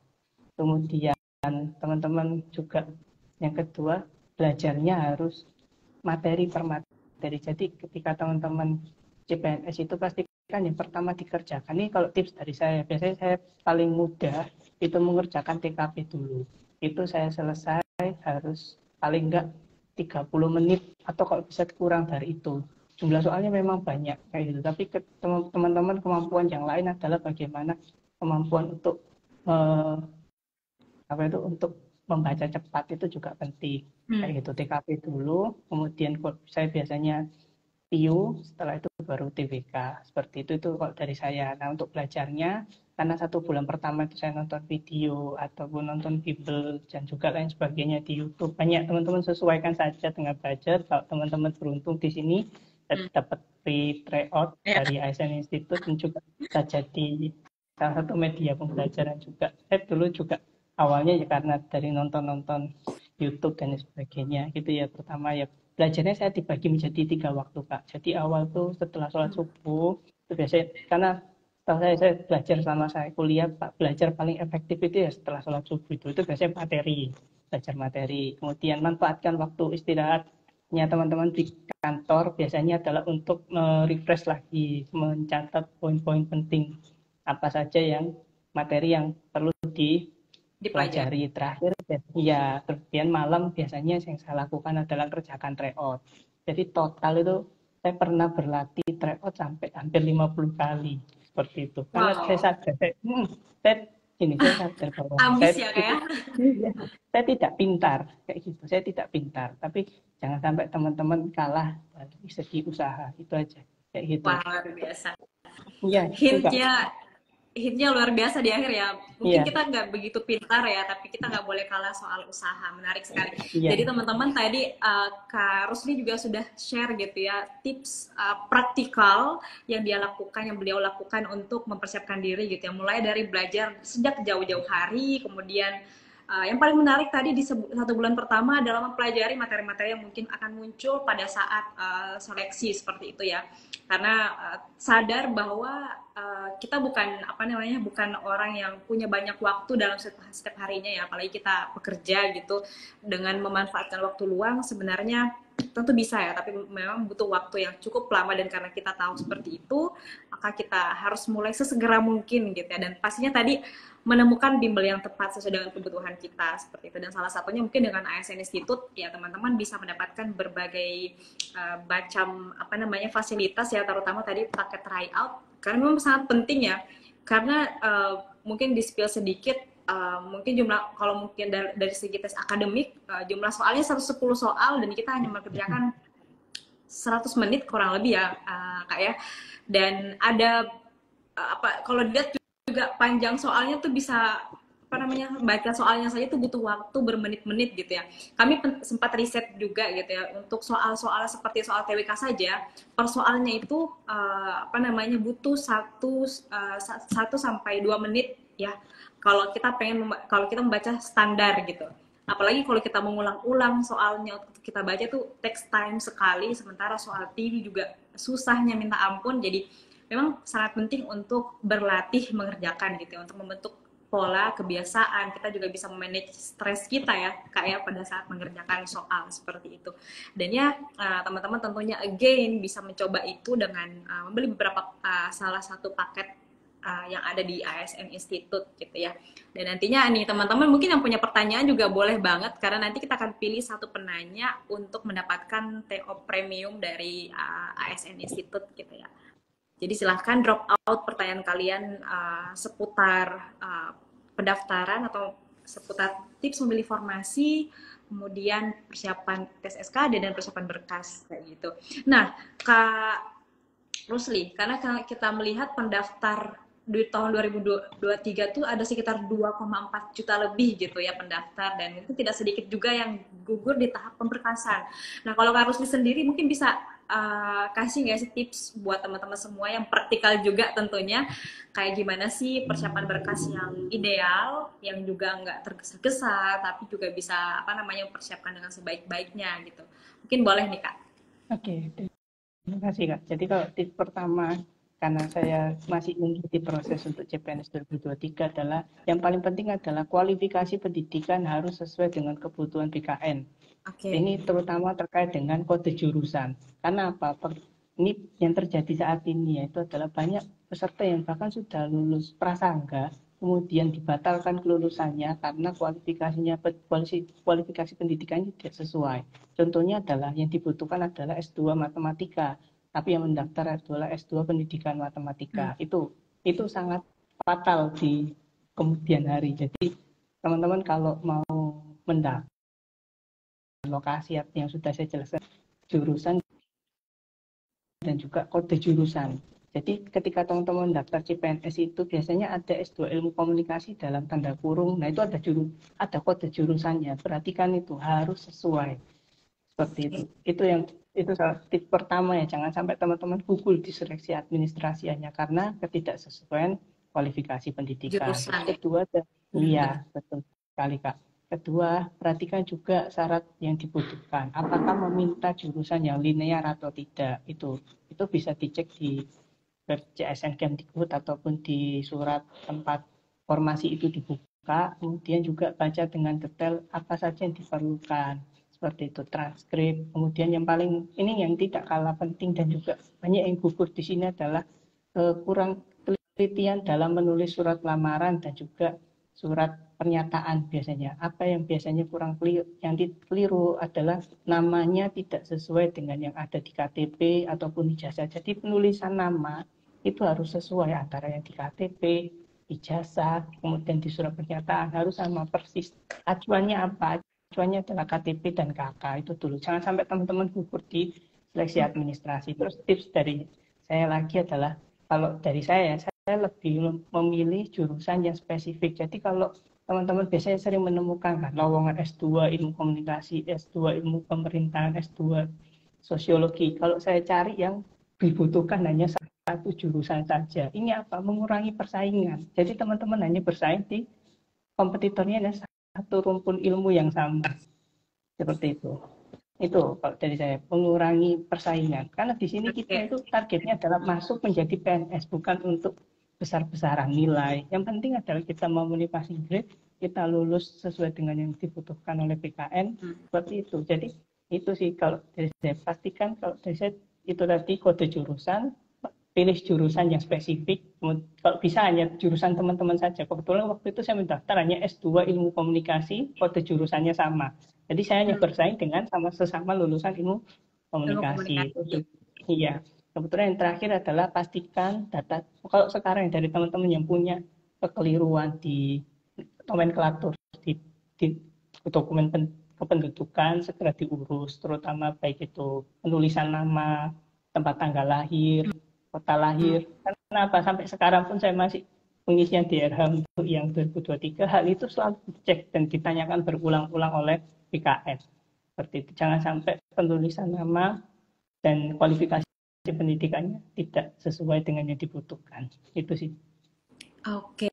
Kemudian teman-teman juga yang kedua belajarnya harus materi per materi. Jadi ketika teman-teman CPNS itu pastikan yang pertama dikerjakan. Ini kalau tips dari saya, biasanya saya paling mudah itu mengerjakan TKP dulu. Itu saya selesai harus paling enggak 30 menit atau kalau bisa kurang dari itu. Jumlah soalnya memang banyak kayak gitu. Tapi teman-teman kemampuan yang lain adalah bagaimana kemampuan untuk apa itu untuk membaca cepat itu juga penting. Kayak gitu TKP dulu, kemudian saya biasanya TIU, setelah itu baru TWK. Seperti itu kalau dari saya. Nah, untuk belajarnya, karena 1 bulan pertama itu saya nonton video ataupun nonton bimbel dan juga lain sebagainya di YouTube. Banyak teman-teman sesuaikan saja dengan budget. Kalau teman-teman beruntung di sini dapat free tryout dari ASN Institute dan juga bisa jadi salah satu media pembelajaran juga. Saya dulu juga awalnya ya karena dari nonton-nonton YouTube dan sebagainya gitu ya. Pertama ya belajarnya saya dibagi menjadi 3 waktu Kak. Jadi awal tuh setelah sholat subuh itu biasanya karena setelah saya belajar selama saya kuliah Pak, belajar paling efektif itu ya setelah sholat subuh itu biasanya materi, belajar materi. Kemudian manfaatkan waktu istirahatnya teman-teman di kantor biasanya adalah untuk refresh lagi, mencatat poin-poin penting apa saja yang materi yang perlu dipelajari. Terakhir ya kemudian malam biasanya yang saya lakukan adalah kerjakan tryout. Jadi total itu saya pernah berlatih tryout sampai hampir 50 kali seperti itu. Karena saya sadar saya sadar bahwa saya tidak pintar kayak gitu. Saya tidak pintar, tapi jangan sampai teman-teman kalah dari segi usaha. Itu aja kayak gitu. Wah, luar biasa. Iya, Hitnya luar biasa di akhir ya. Mungkin kita nggak begitu pintar ya, tapi kita nggak boleh kalah soal usaha. Menarik sekali. Jadi teman-teman tadi Kak Rusli juga sudah share gitu ya tips praktikal yang beliau lakukan untuk mempersiapkan diri gitu ya. Mulai dari belajar sejak jauh-jauh hari, kemudian yang paling menarik tadi di 1 bulan pertama adalah mempelajari materi-materi yang mungkin akan muncul pada saat seleksi seperti itu ya. Karena sadar bahwa kita bukan orang yang punya banyak waktu dalam setiap harinya ya, apalagi kita bekerja gitu. Dengan memanfaatkan waktu luang sebenarnya tentu bisa ya, tapi memang butuh waktu yang cukup lama, dan karena kita tahu seperti itu, maka kita harus mulai sesegera mungkin gitu ya. Dan pastinya tadi menemukan bimbel yang tepat sesuai dengan kebutuhan kita seperti itu. Dan salah satunya mungkin dengan ASN Institute ya, teman-teman bisa mendapatkan berbagai macam fasilitas ya, terutama tadi paket tryout, karena memang sangat penting ya. Karena mungkin di spill sedikit, mungkin kalau mungkin dari segi tes akademik, jumlah soalnya 110 soal dan kita hanya mengerjakan 100 menit kurang lebih ya Kak ya. Dan ada kalau dilihat juga panjang soalnya tuh bisa baca soalnya saja tuh butuh waktu bermenit-menit gitu ya. Kami sempat riset juga gitu ya, untuk soal-soal seperti soal TWK saja, per soalnya itu butuh 1 sampai 2 menit ya. Kalau kita membaca standar gitu. Apalagi kalau kita mengulang-ulang soalnya untuk kita baca tuh text time sekali, sementara soal TV juga susahnya minta ampun. Jadi memang sangat penting untuk berlatih mengerjakan gitu ya, untuk membentuk pola kebiasaan. Kita juga bisa memanage stres kita ya Kak ya, pada saat mengerjakan soal seperti itu. Dan ya teman-teman tentunya again bisa mencoba itu dengan membeli beberapa salah satu paket yang ada di ASN Institute gitu ya. Dan nantinya nih teman-teman mungkin yang punya pertanyaan juga boleh banget, karena nanti kita akan pilih satu penanya untuk mendapatkan TO premium dari ASN Institute gitu ya. Jadi silahkan drop out pertanyaan kalian seputar pendaftaran atau seputar tips memilih formasi, kemudian persiapan tes SKD dan persiapan berkas kayak gitu. Nah, Kak Rusli, karena kita melihat pendaftar di tahun 2023 tuh ada sekitar 2,4 juta lebih gitu ya pendaftar, dan itu tidak sedikit juga yang gugur di tahap pemberkasan. Nah, kalau Kak Rusli sendiri mungkin bisa kasih nggak sih tips buat teman-teman semua yang praktikal juga tentunya, kayak gimana sih persiapan berkas yang ideal, yang juga nggak tergesa-gesa, tapi juga bisa mempersiapkan dengan sebaik-baiknya gitu. Mungkin boleh nih Kak. Oke, terima kasih Kak. Jadi kalau tips pertama, karena saya masih mengikuti proses untuk CPNS 2023 adalah yang paling penting adalah kualifikasi pendidikan harus sesuai dengan kebutuhan BKN. Ini terutama terkait dengan kode jurusan. Karena apa? Ini yang terjadi saat ini yaitu adalah banyak peserta yang bahkan sudah lulus prasangga, kemudian dibatalkan kelulusannya karena kualifikasi pendidikannya tidak sesuai. Contohnya adalah yang dibutuhkan adalah S2 matematika, tapi yang mendaftar adalah S2 pendidikan matematika. Itu sangat fatal di kemudian hari. Jadi teman-teman kalau mau mendaftar lokasi yang sudah saya jelaskan, jurusan dan juga kode jurusan. Jadi ketika teman-teman daftar CPNS itu biasanya ada S2 ilmu komunikasi dalam tanda kurung. Nah itu ada kode jurusannya. Perhatikan itu harus sesuai seperti itu. Itu tip pertama ya. Jangan sampai teman-teman gugur di seleksi administrasinya karena ketidaksesuaian kualifikasi pendidikan. Terus Jurusan ya. kedua, iya betul sekali Kak. Kedua, perhatikan juga syarat yang dibutuhkan. Apakah meminta jurusan yang linear atau tidak? Itu bisa dicek di web CSN Kemdikbud ataupun di surat tempat formasi itu dibuka. Kemudian juga baca dengan detail apa saja yang diperlukan. Seperti itu, transkrip. Kemudian yang paling ini yang tidak kalah penting dan juga banyak yang gugur di sini adalah kurang penelitian dalam menulis surat lamaran dan juga surat pernyataan biasanya. Apa yang biasanya yang keliru adalah namanya tidak sesuai dengan yang ada di KTP ataupun ijazah. Jadi penulisan nama itu harus sesuai antara yang di KTP, ijazah, kemudian di surat pernyataan harus sama persis. Acuannya apa? Acuannya adalah KTP dan KK itu dulu. Jangan sampai teman-teman gugur di seleksi administrasi. Terus tips dari saya lagi adalah kalau dari saya lebih memilih jurusan yang spesifik. Jadi kalau teman-teman biasanya sering menemukan kan lowongan S2 ilmu komunikasi, S2 ilmu pemerintahan, S2 sosiologi. Kalau saya cari yang dibutuhkan hanya satu jurusan saja. Ini apa? Mengurangi persaingan. Jadi teman-teman hanya bersaing di kompetitornya ada satu rumpun ilmu yang sama. Seperti itu. Itu kalau dari saya mengurangi persaingan karena di sini kita itu targetnya adalah masuk menjadi PNS bukan untuk besar-besaran nilai. Yang penting adalah kita memenuhi passing grade, kita lulus sesuai dengan yang dibutuhkan oleh PKN seperti itu. Jadi itu sih kalau dari saya pastikan kalau dari saya itu tadi kode jurusan, pilih jurusan yang spesifik. Kalau bisa hanya jurusan teman-teman saja. Kebetulan waktu itu saya mendaftar hanya S2 ilmu komunikasi, kode jurusannya sama. Jadi saya hanya bersaing dengan sesama lulusan ilmu komunikasi. Iya. Kebetulan yang terakhir adalah pastikan data. Kalau sekarang dari teman-teman yang punya kekeliruan di nomenklatur di dokumen kependudukan segera diurus, terutama baik itu penulisan nama, tempat tanggal lahir, kota lahir. Karena apa? Sampai sekarang pun saya masih pengisian DRH untuk yang 2023, hal itu selalu dicek dan ditanyakan berulang-ulang oleh PKN. Seperti itu. Jangan sampai penulisan nama dan kualifikasi pendidikannya tidak sesuai dengan yang dibutuhkan. Itu sih. Oke,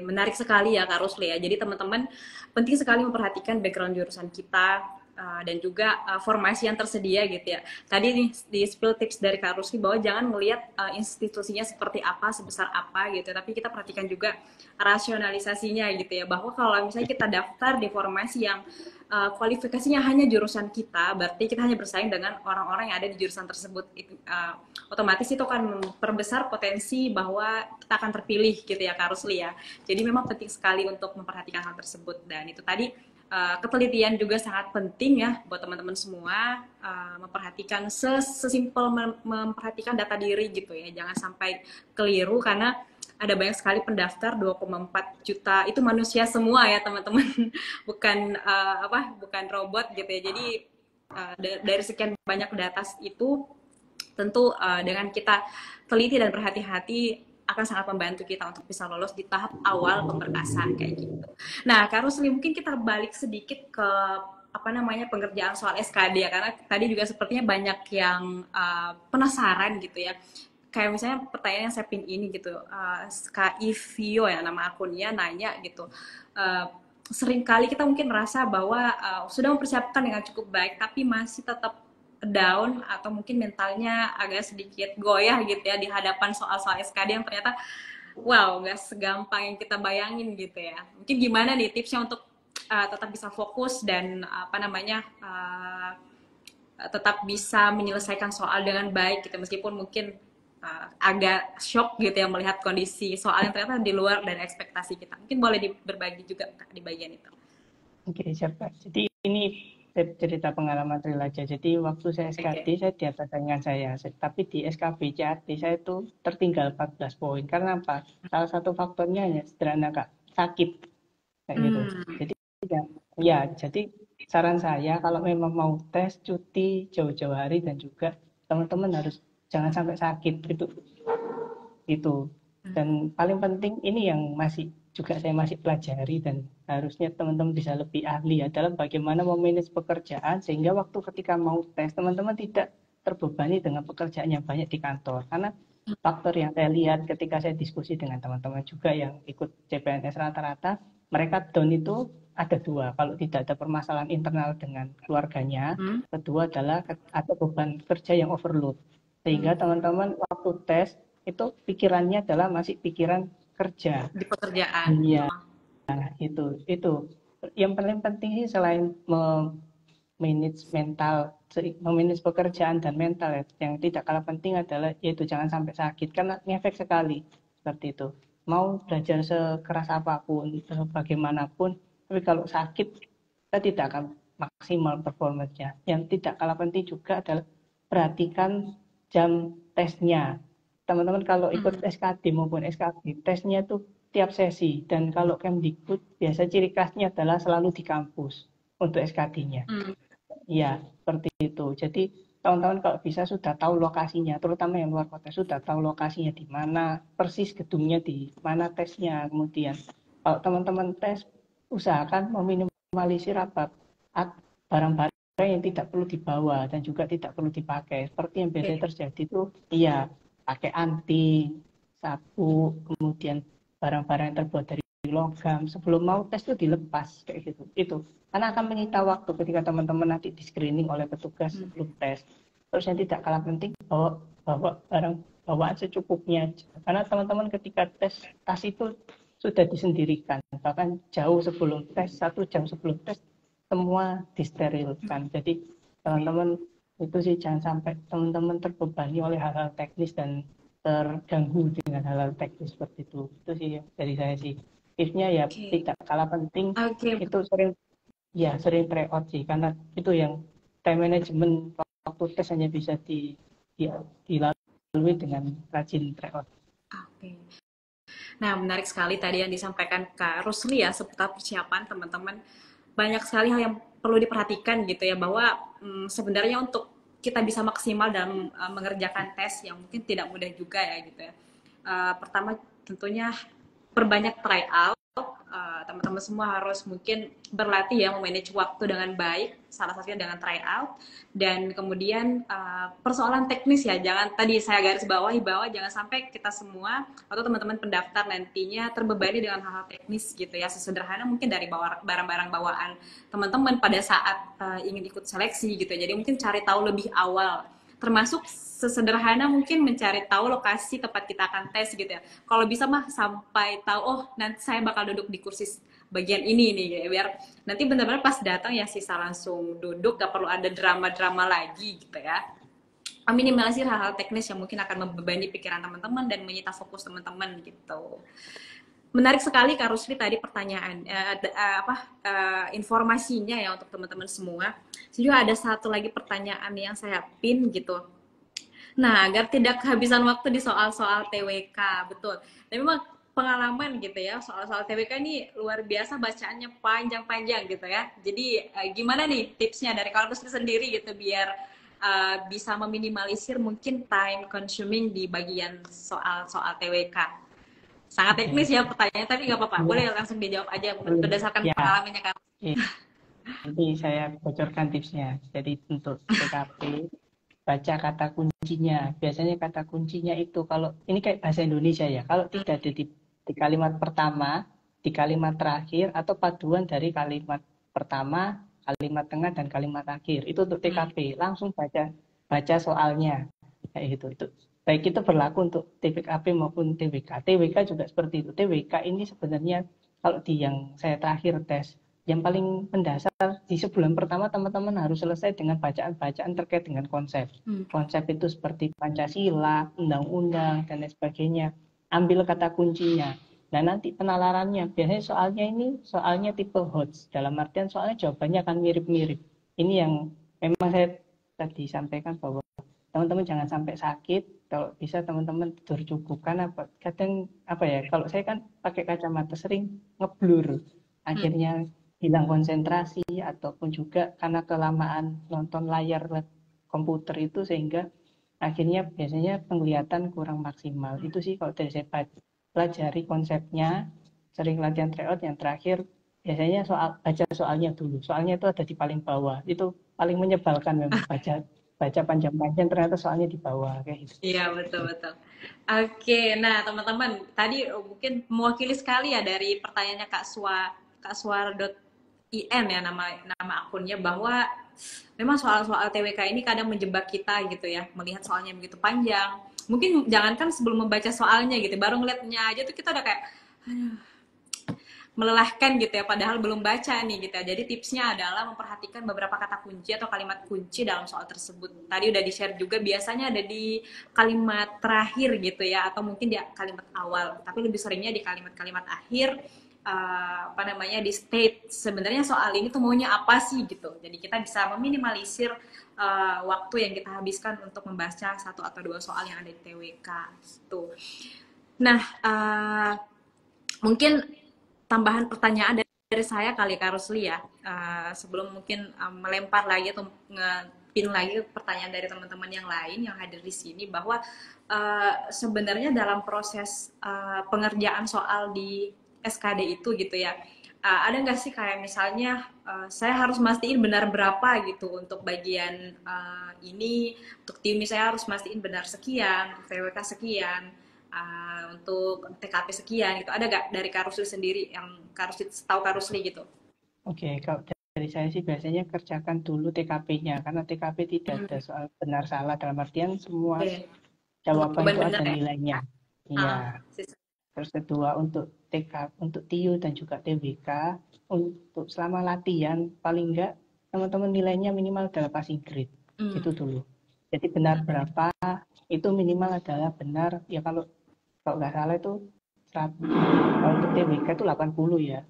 menarik sekali ya Kak Rusli ya. Jadi teman-teman penting sekali memperhatikan background jurusan kita dan juga formasi yang tersedia gitu ya. Tadi nih di spill tips dari Kak Rusli bahwa jangan melihat institusinya seperti apa, sebesar apa gitu, tapi kita perhatikan juga rasionalisasinya gitu ya. Bahwa kalau misalnya kita daftar di formasi yang kualifikasinya hanya jurusan kita, berarti kita hanya bersaing dengan orang-orang yang ada di jurusan tersebut. Otomatis itu akan memperbesar potensi bahwa kita akan terpilih gitu ya Kak Rusli ya. Jadi memang penting sekali untuk memperhatikan hal tersebut. Dan itu tadi ketelitian juga sangat penting ya buat teman-teman semua, memperhatikan sesimpel memperhatikan data diri gitu ya. Jangan sampai keliru karena ada banyak sekali pendaftar 2,4 juta itu manusia semua ya teman-teman. Bukan robot gitu ya. Jadi dari sekian banyak data itu tentu dengan kita teliti dan berhati-hati akan sangat membantu kita untuk bisa lolos di tahap awal pemberkasan kayak gitu. Nah, Kak Rusli, mungkin kita balik sedikit ke pengerjaan soal SKD ya, karena tadi juga sepertinya banyak yang penasaran gitu ya. Kayak misalnya pertanyaan yang saya pin ini gitu, Kak Ivio ya nama akunnya nanya gitu. Sering kali kita mungkin merasa bahwa sudah mempersiapkan dengan cukup baik, tapi masih tetap down atau mungkin mentalnya agak sedikit goyah gitu ya di hadapan soal-soal SKD yang ternyata wow nggak segampang yang kita bayangin gitu ya. Mungkin gimana nih tipsnya untuk tetap bisa fokus dan tetap bisa menyelesaikan soal dengan baik gitu meskipun mungkin agak shock gitu ya melihat kondisi soal yang ternyata di luar dari ekspektasi kita. Mungkin boleh berbagi juga di bagian itu. Oke, siap Kak. Jadi ini cerita pengalaman real aja. Jadi waktu saya SKD saya di atas saingan saya, tapi di SKB CAT saya itu tertinggal 14 poin. Karena apa? Salah satu faktornya hanya sederhana Kak, sakit. kayak gitu. Jadi jadi saran saya kalau memang mau tes cuti jauh-jauh hari dan juga teman-teman harus jangan sampai sakit itu. Dan paling penting ini yang saya masih pelajari dan harusnya teman-teman bisa lebih ahli adalah bagaimana memanage pekerjaan sehingga waktu ketika mau tes teman-teman tidak terbebani dengan pekerjaan yang banyak di kantor. Karena faktor yang saya lihat ketika saya diskusi dengan teman-teman juga yang ikut CPNS rata-rata, mereka down itu ada dua. Kalau tidak ada permasalahan internal dengan keluarganya, kedua adalah ada beban kerja yang overload. Sehingga teman-teman waktu tes itu pikirannya adalah masih pikiran kerja di pekerjaan. iya itu yang paling penting sih selain memanage mental memanage pekerjaan dan mental ya, yang tidak kalah penting adalah yaitu jangan sampai sakit karena ngefek sekali seperti itu. Mau belajar sekeras apapun bagaimanapun tapi kalau sakit kita tidak akan maksimal performanya. Yang tidak kalah penting juga adalah perhatikan jam tesnya. Teman-teman kalau ikut SKD maupun SKB, tesnya tuh tiap sesi. Dan kalau Kemdikbud, biasa ciri khasnya adalah selalu di kampus untuk SKD-nya. Ya, seperti itu. Jadi teman-teman kalau bisa sudah tahu lokasinya, terutama yang luar kota sudah tahu lokasinya di mana, persis gedungnya di mana tesnya. Kemudian kalau teman-teman tes, usahakan meminimalisir barang-barang yang tidak perlu dibawa dan juga tidak perlu dipakai. Seperti yang biasanya terjadi itu, pakai anting, sapu, kemudian barang-barang yang terbuat dari logam. Sebelum mau tes itu dilepas kayak gitu. Itu karena akan menyita waktu ketika teman-teman nanti di screening oleh petugas sebelum tes. Terus yang tidak kalah penting bawa barang bawaan secukupnya. Karena teman-teman ketika tes tas itu sudah disendirikan, bahkan jauh sebelum tes, 1 jam sebelum tes semua disterilkan. Jadi teman-teman itu sih jangan sampai teman-teman terbebani oleh hal-hal teknis dan terganggu dengan hal-hal teknis seperti itu. Itu sih dari saya sih. Tipsnya ya tidak kalah penting itu sering try out sih karena itu yang time management waktu tes hanya bisa dilalui dengan rajin try out. Nah, menarik sekali tadi yang disampaikan Kak Rusli ya seputar persiapan teman-teman. Banyak sekali hal yang perlu diperhatikan gitu ya bahwa sebenarnya untuk kita bisa maksimal dalam mengerjakan tes yang mungkin tidak mudah juga ya gitu ya. Pertama tentunya perbanyak try out. Teman-teman semua harus mungkin berlatih ya memanage waktu dengan baik, salah satunya dengan try out. Dan kemudian persoalan teknis ya, jangan tadi saya garis bawahi bahwa jangan sampai kita semua atau teman-teman pendaftar nantinya terbebani dengan hal-hal teknis gitu ya, sesederhana mungkin dari barang-barang bawaan teman-teman pada saat ingin ikut seleksi gitu. Jadi mungkin cari tahu lebih awal, termasuk sesederhana mungkin mencari tahu lokasi tempat kita akan tes gitu ya. Kalau bisa mah sampai tahu, oh nanti saya bakal duduk di kursi bagian ini nih, ya, biar nanti benar-benar pas datang ya sisa langsung duduk, gak perlu ada drama-drama lagi gitu ya. Minimalisir hal-hal teknis yang mungkin akan membebani pikiran teman-teman dan menyita fokus teman-teman gitu. Menarik sekali Kak Rusli tadi pertanyaan informasinya ya untuk teman-teman semua. Juga ada satu lagi pertanyaan yang saya pin gitu. Nah, agar tidak kehabisan waktu di soal-soal TWK, betul. Dan memang pengalaman gitu ya, soal-soal TWK ini luar biasa bacaannya panjang-panjang gitu ya. Jadi gimana nih tipsnya dari Kak Rusli sendiri gitu biar bisa meminimalisir mungkin time consuming di bagian soal-soal TWK. Sangat teknis ya pertanyaannya, tapi nggak apa-apa. Boleh langsung dijawab aja berdasarkan pengalamannya Kak. Nanti saya bocorkan tipsnya. Jadi untuk TKP baca kata kuncinya. Biasanya kata kuncinya itu kalau ini kayak bahasa Indonesia ya. Kalau tidak ada di kalimat pertama, di kalimat terakhir atau paduan dari kalimat pertama, kalimat tengah dan kalimat akhir. Itu untuk TKP. Langsung baca soalnya. Kayak gitu. Itu baik itu berlaku untuk TPKP maupun TWK. TWK juga seperti itu. TWK ini sebenarnya kalau di yang saya terakhir tes yang paling mendasar di sebulan pertama teman-teman harus selesai dengan bacaan-bacaan terkait dengan konsep. Konsep itu seperti Pancasila, undang-undang, dan lain sebagainya. Ambil kata kuncinya. Nah nanti penalarannya, biasanya soalnya tipe HOTS. Dalam artian soalnya jawabannya akan mirip-mirip. Ini yang memang saya tadi sampaikan bahwa teman-teman jangan sampai sakit. Kalau bisa teman-teman tidur cukup. Karena kadang kalau saya kan pakai kacamata sering ngeblur. Hmm. akhirnya hilang konsentrasi ataupun juga karena kelamaan nonton layar komputer itu sehingga akhirnya biasanya penglihatan kurang maksimal. Itu sih kalau dari saya pelajari konsepnya, sering latihan tryout. Yang terakhir biasanya baca soalnya dulu. Soalnya itu ada di paling bawah. Itu paling menyebalkan memang, baca baca panjang-panjang ternyata soalnya di bawah kayak gitu. Iya, betul betul. Oke, nah teman-teman, tadi mungkin mewakili sekali ya dari pertanyaannya Kak Suar.in ya nama nama akunnya, bahwa memang soal-soal TWK ini kadang menjebak kita gitu ya, melihat soalnya begitu panjang. Mungkin jangankan sebelum membaca soalnya gitu, baru ngeliatnya aja tuh kita udah kayak melelahkan gitu ya, padahal belum baca nih gitu ya. Jadi tipsnya adalah memperhatikan beberapa kata kunci atau kalimat kunci dalam soal tersebut. Tadi udah di-share juga, biasanya ada di kalimat terakhir gitu ya, atau mungkin di kalimat awal, tapi lebih seringnya di kalimat-kalimat akhir. Apa namanya, di state sebenarnya soal ini tuh maunya apa sih gitu. Jadi kita bisa meminimalisir waktu yang kita habiskan untuk membaca satu atau dua soal yang ada di TWK gitu. Nah, mungkin tambahan pertanyaan dari saya kali Kak Rusli ya. Sebelum mungkin melempar lagi atau ngepin lagi pertanyaan dari teman-teman yang lain yang hadir di sini, bahwa sebenarnya dalam proses pengerjaan soal di SKD itu gitu ya, ada nggak sih kayak misalnya saya harus mastiin benar berapa gitu untuk bagian ini, untuk tim saya harus mastiin benar sekian, untuk TWK sekian, untuk TKP sekian gitu. Ada gak dari Kak Rusli sendiri yang Kak Rusli tahu Kak Rusli gitu? Oke, kalau dari saya sih biasanya kerjakan dulu TKP-nya, karena TKP tidak ada Hmm, soal benar salah, dalam artian semua oke. Untuk jawaban beban itu bener ada ya? nilainya. Iya. Ah, sisa. Terus kedua untuk untuk TIU dan juga TBK, untuk selama latihan paling enggak teman-teman nilainya minimal adalah passing grade. Hmm. Itu dulu. Jadi benar berapa itu minimal adalah benar ya, kalau kalau nggak salah itu kalau untuk TBK itu 80 ya.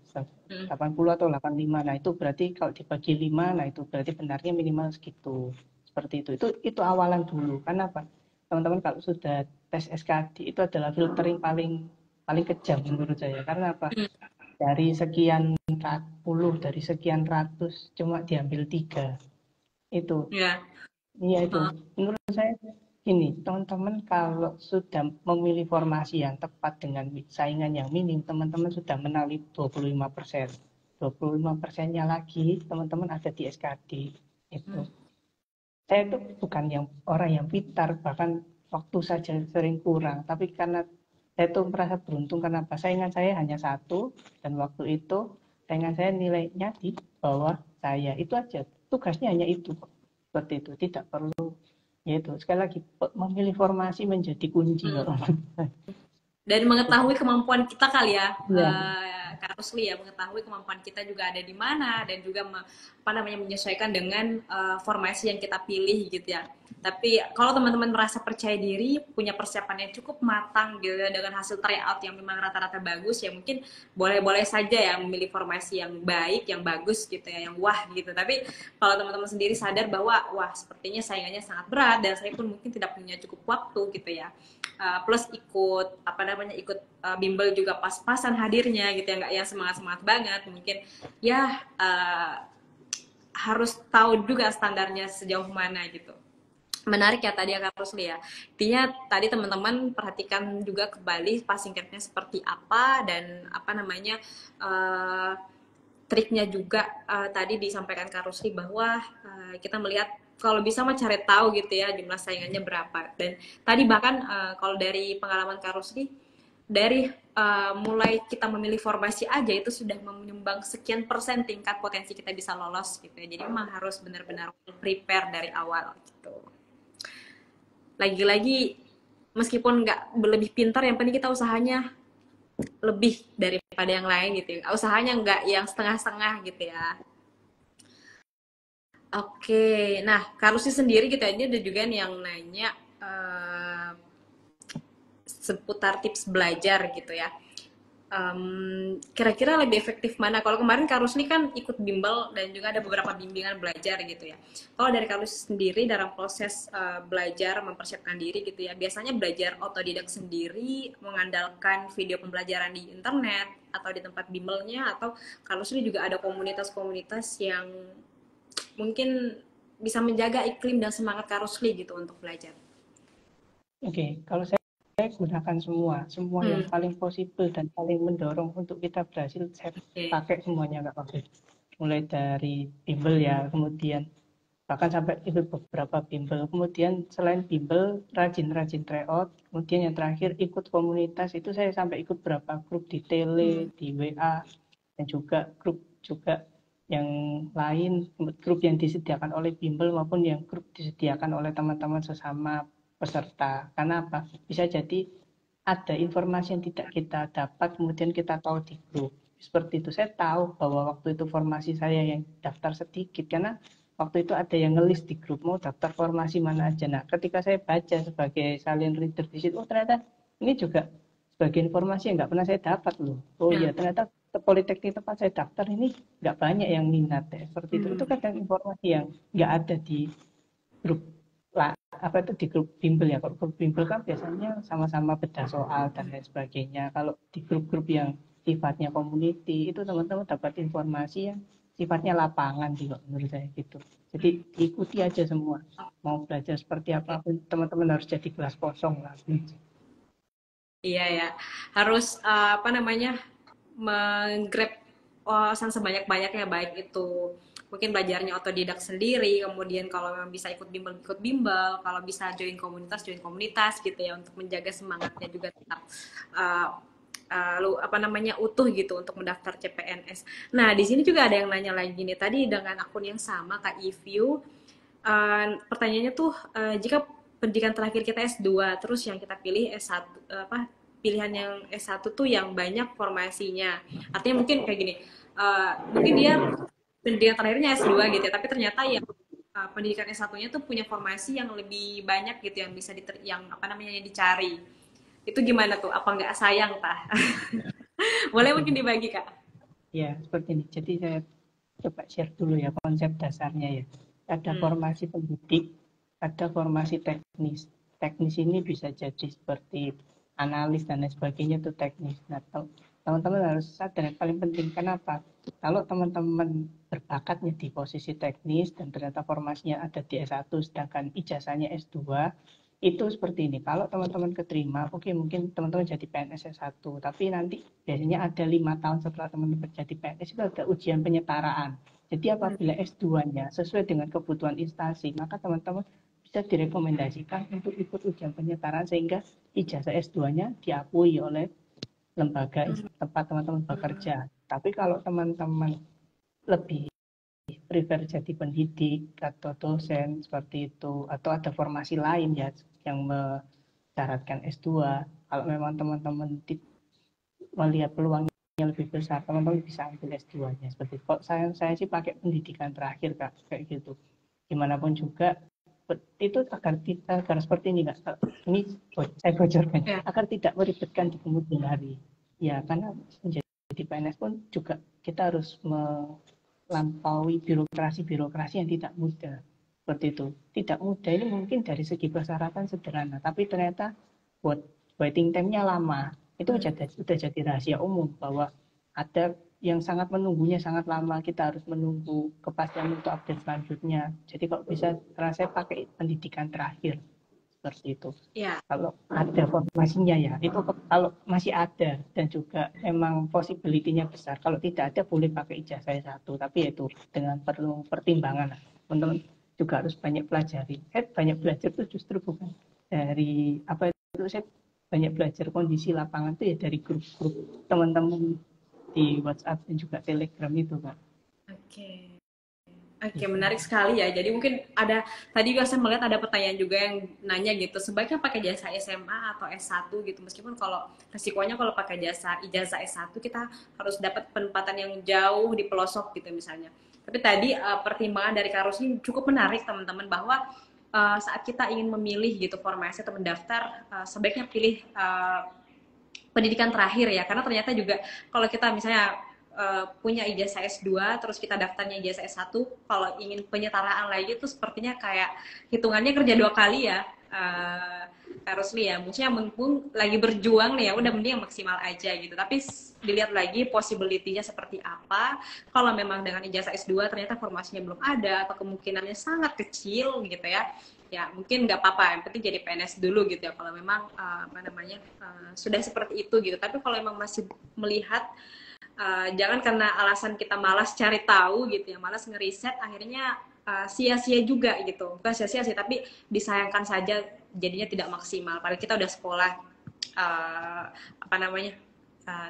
Hmm. 80 atau 85. Nah, itu berarti kalau dibagi 5, nah itu berarti benarnya minimal segitu. Seperti itu. Itu awalan dulu. Karena apa? Teman-teman kalau sudah tes SKD itu adalah filtering paling paling kejam menurut saya. Karena apa? Hmm. Dari sekian puluh, dari sekian ratus cuma diambil 3. Itu. Ya. Iya itu. Ah. Menurut saya ini, teman-teman kalau sudah memilih formasi yang tepat dengan saingan yang minim, teman-teman sudah menang 25%. 25%-nya lagi, teman-teman ada di SKD. Itu. Hmm. Saya itu bukan yang orang yang pintar, bahkan waktu saja sering kurang. Tapi karena saya tuh merasa beruntung, karena saingan saya hanya satu, dan waktu itu saingan saya nilainya di bawah saya. Itu aja. Tugasnya hanya itu. Seperti itu. Tidak perlu, yaitu sekali lagi memilih formasi menjadi kunci Hmm. kalau Dan mengetahui kemampuan kita kali ya, ya. Kak Rusli ya, mengetahui kemampuan kita juga ada di mana, dan juga apa namanya, menyesuaikan dengan formasi yang kita pilih gitu ya. Tapi kalau teman-teman merasa percaya diri, punya persiapan yang cukup matang gitu ya, dengan hasil tryout yang memang rata-rata bagus, ya mungkin boleh-boleh saja ya memilih formasi yang baik, yang bagus gitu ya, yang wah gitu. Tapi kalau teman-teman sendiri sadar bahwa wah sepertinya saingannya sangat berat dan saya pun mungkin tidak punya cukup waktu gitu ya, plus ikut apa namanya, ikut bimbel juga pas-pasan hadirnya gitu ya, nggak yang semangat-semangat banget, mungkin ya harus tahu juga standarnya sejauh mana gitu. Menarik ya tadi ya Kak Rusli ya. Intinya tadi teman-teman perhatikan juga kembali passing grade-nya seperti apa, dan apa namanya, uh, triknya juga tadi disampaikan Kak Rusli bahwa kita melihat kalau bisa mah cari tahu gitu ya jumlah saingannya berapa. Dan tadi bahkan kalau dari pengalaman Kak Rusli, dari mulai kita memilih formasi aja itu sudah menyumbang sekian persen tingkat potensi kita bisa lolos gitu ya. Jadi memang harus benar-benar prepare dari awal gitu. Lagi-lagi meskipun nggak lebih pintar, yang penting kita usahanya lebih daripada yang lain gitu ya. Usahanya nggak yang setengah-setengah gitu ya. Oke, nah Kak Lucy sendiri gitu aja ada juga nih yang nanya seputar tips belajar gitu ya. kira-kira lebih efektif mana? Kalau kemarin Kak Rusli kan ikut bimbel dan juga ada beberapa bimbingan belajar gitu ya. Kalau dari Kak Rusli sendiri dalam proses belajar mempersiapkan diri gitu ya, biasanya belajar otodidak sendiri, mengandalkan video pembelajaran di internet atau di tempat bimbelnya, atau Kak Rusli juga ada komunitas-komunitas yang mungkin bisa menjaga iklim dan semangat Kak Rusli gitu untuk belajar. Oke, kalau saya gunakan semua yang Hmm, paling possible dan paling mendorong untuk kita berhasil, saya oke. pakai semuanya Kak Oke. Mulai dari bimbel ya, kemudian bahkan sampai ikut beberapa bimbel. Kemudian selain bimbel, rajin-rajin tryout. Kemudian yang terakhir ikut komunitas, itu saya sampai ikut berapa grup di Tele, Hmm, di WA, dan juga grup juga yang lain, grup yang disediakan oleh bimbel maupun yang grup disediakan oleh teman-teman sesama peserta. Karena apa? Bisa jadi ada informasi yang tidak kita dapat, kemudian kita tahu di grup. Seperti itu, saya tahu bahwa waktu itu formasi saya yang daftar sedikit, karena waktu itu ada yang ngelis di grup mau daftar formasi mana aja. Nah, ketika saya baca sebagai silent reader di situ, oh ternyata ini juga sebagai informasi yang nggak pernah saya dapat loh. Oh iya, ya. ternyata politeknik tempat saya daftar ini nggak banyak yang minat ya. Seperti itu. Hmm. Itu kadang informasi yang nggak ada di grup lah, apa itu di grup bimbel ya. Kalau grup bimbel kan biasanya sama-sama bedah soal dan lain sebagainya. Kalau di grup-grup yang sifatnya community itu teman-teman dapat informasi yang sifatnya lapangan juga menurut saya gitu. Jadi ikuti aja semua. Mau belajar seperti apapun teman-teman harus jadi kelas kosong lah. Iya ya, harus apa namanya, menggrab wawasan sebanyak-banyaknya, baik itu mungkin belajarnya otodidak sendiri, kemudian kalau memang bisa ikut bimbel, kalau bisa join komunitas gitu ya, untuk menjaga semangatnya juga tetap uh, apa namanya, utuh gitu untuk mendaftar CPNS. Nah di sini juga ada yang nanya lagi nih, tadi dengan akun yang sama Kak Iview, pertanyaannya tuh, jika pendidikan terakhir kita S2, terus yang kita pilih S1, apa, pilihan yang S1 tuh yang banyak formasinya. Artinya mungkin kayak gini, mungkin dia pendidikan terakhirnya S2 gitu ya, tapi ternyata yang pendidikan S1-nya tuh punya formasi yang lebih banyak gitu yang bisa yang apa namanya dicari. Itu gimana tuh? Apa nggak sayang, Tah? Boleh Oke, mungkin dibagi, Kak? ya seperti ini. Jadi saya coba share dulu ya konsep dasarnya ya. Ada Hmm. formasi pendidik, ada formasi teknis. Teknis ini bisa jadi seperti analis dan lain sebagainya itu teknis. Nah, teman-teman harus sadar yang paling penting kenapa? Kalau teman-teman berbakatnya di posisi teknis dan ternyata formasinya ada di S1 sedangkan ijazahnya S2, itu seperti ini. Kalau teman-teman keterima, oke mungkin teman-teman jadi PNS S1, tapi nanti biasanya ada 5 tahun setelah teman-teman jadi PNS itu ada ujian penyetaraan. Jadi Hmm. apabila S2-nya sesuai dengan kebutuhan instansi, maka teman-teman bisa direkomendasikan untuk ikut ujian penyetaraan sehingga ijazah S2-nya diakui oleh lembaga tempat teman-teman bekerja. Tapi kalau teman-teman lebih prefer jadi pendidik atau dosen seperti itu atau ada formasi lain ya yang mensyaratkan S2, kalau memang teman-teman melihat peluangnya lebih besar teman-teman bisa ambil S2-nya seperti itu. Kok saya sih pakai pendidikan terakhir Kak kayak gitu. Gimana pun juga itu agar kita agar seperti ini Kak. Ini saya bocorkan Ya. agar tidak meribetkan di kemudian hari. Ya karena menjadi PNS pun juga kita harus melampaui birokrasi-birokrasi yang tidak mudah. Seperti itu. Tidak mudah ini mungkin dari segi persyaratan sederhana, tapi ternyata buat waiting time-nya lama. Itu Hmm. sudah jadi rahasia umum bahwa ada yang sangat menunggunya sangat lama. Kita harus menunggu kepastian untuk update selanjutnya. Jadi kalau bisa, karena saya pakai pendidikan terakhir seperti itu. Ya. Kalau ada formasinya ya, itu kalau masih ada dan juga emang possibility-nya besar. Kalau tidak ada boleh pakai ijazah satu, tapi itu dengan perlu pertimbangan. Teman-teman juga harus banyak pelajari. Saya banyak belajar itu justru bukan dari apa itu, saya banyak belajar kondisi lapangan itu ya dari grup-grup teman-teman di WhatsApp dan juga Telegram itu kan. Oke. Oke, Gitu. menarik sekali ya. Jadi mungkin ada, tadi juga saya melihat ada pertanyaan juga yang nanya gitu, sebaiknya pakai jasa SMA atau S1 gitu. Meskipun kalau resikonya kalau pakai jasa ijazah S1 kita harus dapat penempatan yang jauh di pelosok gitu misalnya. Tapi tadi pertimbangan dari Kak Rusli cukup menarik teman-teman, bahwa saat kita ingin memilih gitu formasi atau mendaftar, sebaiknya pilih pendidikan terakhir ya, karena ternyata juga kalau kita misalnya punya ijazah S2 terus kita daftarnya ijazah S1, kalau ingin penyetaraan lagi tuh sepertinya kayak hitungannya kerja 2 kali ya, Kak Rusli ya. Maksudnya mumpung lagi berjuang nih ya udah mending yang maksimal aja gitu, tapi dilihat lagi possibility-nya seperti apa. Kalau memang dengan ijazah S2 ternyata formasinya belum ada atau kemungkinannya sangat kecil gitu ya, ya mungkin nggak apa-apa, yang penting jadi PNS dulu gitu ya kalau memang sudah seperti itu gitu. Tapi kalau memang masih melihat jangan karena alasan kita malas cari tahu gitu ya, malas ngeriset, akhirnya sia-sia juga gitu. Bukan sia-sia sih, tapi disayangkan saja jadinya tidak maksimal. Padahal kita udah sekolah uh, apa namanya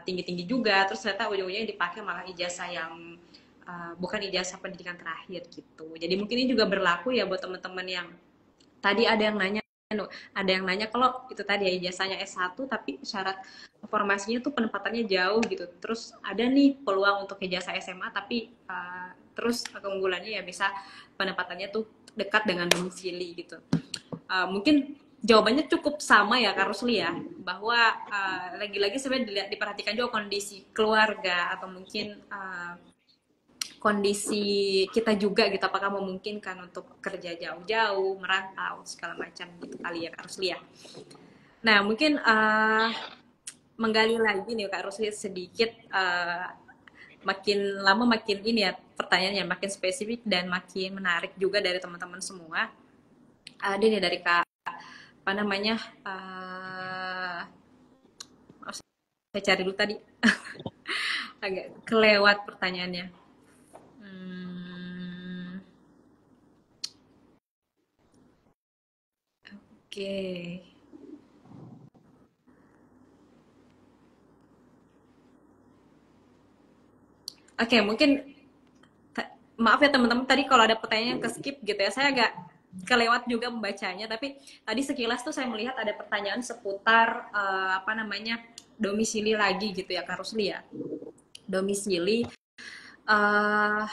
tinggi-tinggi juga, terus ternyata ujung-ujungnya dipakai malah ijazah yang bukan ijazah pendidikan terakhir gitu. Jadi mungkin ini juga berlaku ya buat teman-teman yang tadi ada yang nanya kalau itu tadi ya ijazahnya S1 tapi syarat formasinya tuh penempatannya jauh gitu. Terus ada nih peluang untuk ijazah SMA tapi terus keunggulannya ya bisa penempatannya tuh dekat dengan domisili gitu. Mungkin jawabannya cukup sama ya Kak Rusli ya, bahwa lagi-lagi sebenarnya diperhatikan juga kondisi keluarga atau mungkin kondisi kita juga gitu, apakah memungkinkan untuk kerja jauh-jauh, merantau segala macam gitu kali ya Kak Rusli ya. Nah mungkin menggali lagi nih Kak Rusli sedikit, makin lama makin ini ya pertanyaannya makin spesifik dan makin menarik juga dari teman-teman semua. Ada nih dari Kak apa namanya, saya cari dulu tadi agak kelewat pertanyaannya. Oke. Oke, mungkin maaf ya teman-teman tadi kalau ada pertanyaan yang ke skip gitu ya. Saya agak kelewat juga membacanya, tapi tadi sekilas tuh saya melihat ada pertanyaan seputar apa namanya domisili lagi gitu ya Kak Rusli ya. Domisili uh,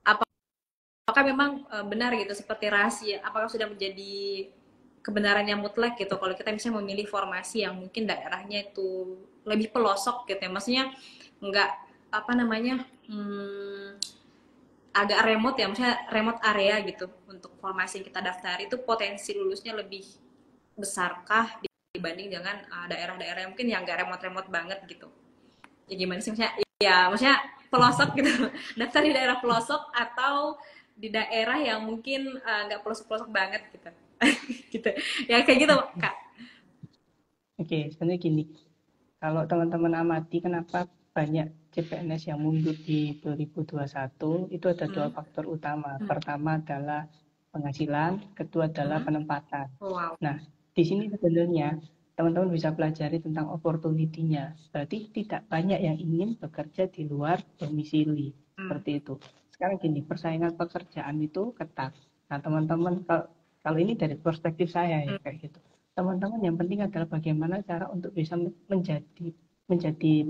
apakah memang benar gitu seperti rahasia, apakah sudah menjadi kebenaran yang mutlak gitu kalau kita misalnya memilih formasi yang mungkin daerahnya itu lebih pelosok gitu ya, maksudnya nggak apa namanya agak remote ya, maksudnya remote area gitu untuk formasi yang kita daftar itu potensi lulusnya lebih besarkah dibanding dengan daerah-daerah yang mungkin yang nggak remote-remote banget gitu. Ya gimana sih maksudnya? Ya maksudnya pelosok gitu. Daftar di daerah pelosok atau di daerah yang mungkin nggak pelosok-pelosok banget gitu. Gitu. Ya kayak gitu, Kak. Oke, sebenarnya gini, kalau teman-teman amati kenapa banyak CPNS yang mundur di 2021, itu ada dua faktor utama. Pertama adalah penghasilan, kedua adalah penempatan. Wow. Nah, di sini sebenarnya teman-teman bisa pelajari tentang opportunity-nya. Berarti tidak banyak yang ingin bekerja di luar domisili, seperti itu. Sekarang gini, persaingan pekerjaan itu ketat. Nah, teman-teman, kalau ini dari perspektif saya ya, kayak gitu. Teman-teman yang penting adalah bagaimana cara untuk bisa menjadi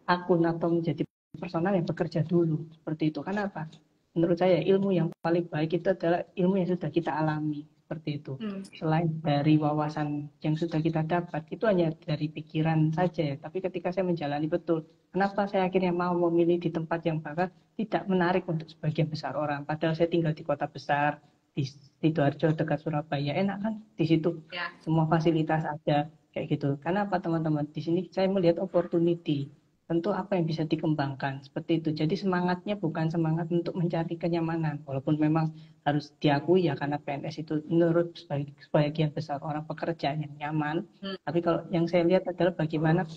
akun atau menjadi personal yang bekerja dulu, seperti itu. Kenapa? Menurut saya ilmu yang paling baik itu adalah ilmu yang sudah kita alami, seperti itu. Selain dari wawasan yang sudah kita dapat, itu hanya dari pikiran saja ya. Tapi ketika saya menjalani betul, kenapa saya akhirnya mau memilih di tempat yang bahkan tidak menarik untuk sebagian besar orang. Padahal saya tinggal di kota besar, di Sidoarjo dekat Surabaya, enak kan di situ semua fasilitas ada kayak gitu. Karena apa teman-teman, di sini saya melihat opportunity, tentu apa yang bisa dikembangkan seperti itu. Jadi semangatnya bukan semangat untuk mencari kenyamanan, walaupun memang harus diakui ya karena PNS itu menurut sebagian besar orang pekerjaan yang nyaman. Tapi kalau yang saya lihat adalah bagaimana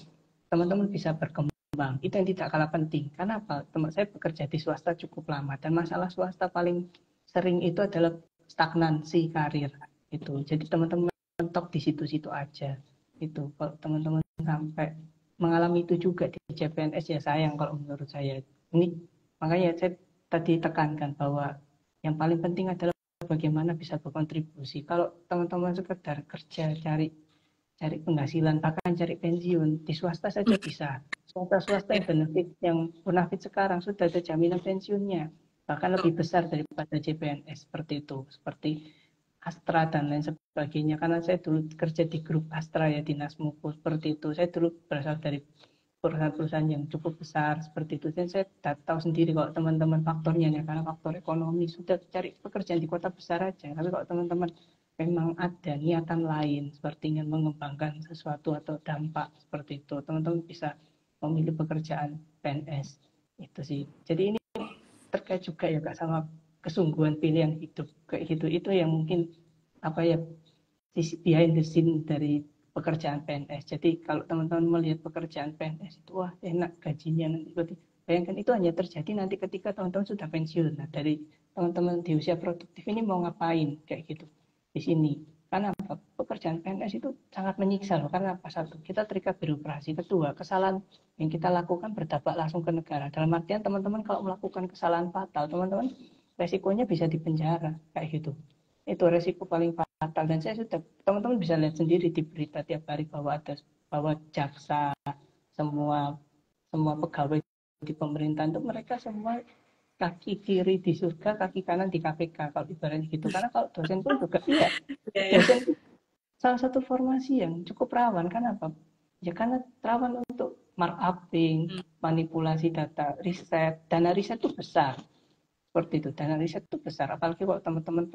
teman-teman bisa berkembang, itu yang tidak kalah penting. Karena apa? Teman saya bekerja di swasta cukup lama dan masalah swasta paling sering itu adalah stagnansi karir itu. Jadi teman-teman mentok di situ-situ aja. Itu kalau teman-teman sampai mengalami itu juga di CPNS ya sayang kalau menurut saya. Ini makanya saya tadi tekankan bahwa yang paling penting adalah bagaimana bisa berkontribusi. Kalau teman-teman sekedar kerja cari penghasilan bahkan cari pensiun di swasta saja bisa. Swasta yang benefit yang bonafit sekarang sudah ada jaminan pensiunnya bahkan lebih besar daripada CPNS seperti itu, seperti Astra dan lain sebagainya. sebagainya. Karena saya dulu kerja di grup Astra ya, Dinas Muko seperti itu. Saya dulu berasal dari perusahaan-perusahaan yang cukup besar seperti itu. Dan saya tahu sendiri kalau teman-teman faktornya ya, karena faktor ekonomi sudah cari pekerjaan di kota besar aja. Tapi kalau teman-teman memang ada niatan lain seperti ingin mengembangkan sesuatu atau dampak seperti itu, teman-teman bisa memilih pekerjaan PNS itu sih. Jadi ini terkait juga ya Kak sama kesungguhan pilihan hidup kayak gitu. Itu yang mungkin apa ya, sisi behind the scene dari pekerjaan PNS. Jadi kalau teman-teman melihat pekerjaan PNS itu wah enak gajinya nanti, bayangkan itu hanya terjadi nanti ketika teman-teman sudah pensiun. Nah, dari teman-teman di usia produktif ini mau ngapain kayak gitu di sini. Karena apa? Pekerjaan PNS itu sangat menyiksa loh. Karena apa? Satu, kita terikat birokrasi. Kedua, kesalahan yang kita lakukan berdampak langsung ke negara. Dalam artian teman-teman kalau melakukan kesalahan fatal, teman-teman resikonya bisa dipenjara kayak gitu. Itu resiko paling fatal. Dan saya sudah, teman-teman bisa lihat sendiri di berita tiap hari bahwa jaksa, semua semua pegawai di pemerintahan itu mereka semua kaki kiri di surga, kaki kanan di KPK kalau ibaratnya gitu. Karena kalau dosen pun juga iya, dosen itu salah satu formasi yang cukup rawan. Kenapa? Ya karena rawan untuk markuping, manipulasi data, riset, dana riset itu besar. Seperti itu, dana riset itu besar. Apalagi kalau teman-teman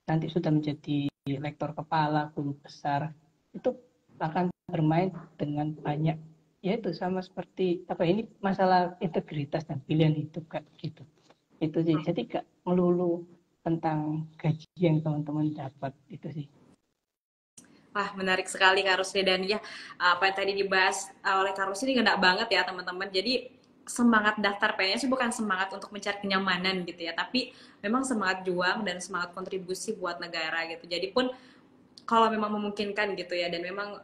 nanti sudah menjadi lektor kepala, guru besar, itu akan bermain dengan banyak, yaitu sama seperti apa ini masalah integritas dan pilihan hidup kayak gitu. Itu sih. Jadi gak melulu tentang gaji yang teman-teman dapat itu sih. Wah, menarik sekali Kak Rusli, dan ya apa yang tadi dibahas oleh Kak Rusli ini ngena banget ya teman-teman. Jadi semangat daftar PNS bukan semangat untuk mencari kenyamanan gitu ya, tapi memang semangat juang dan semangat kontribusi buat negara gitu. Jadi pun kalau memang memungkinkan gitu ya, dan memang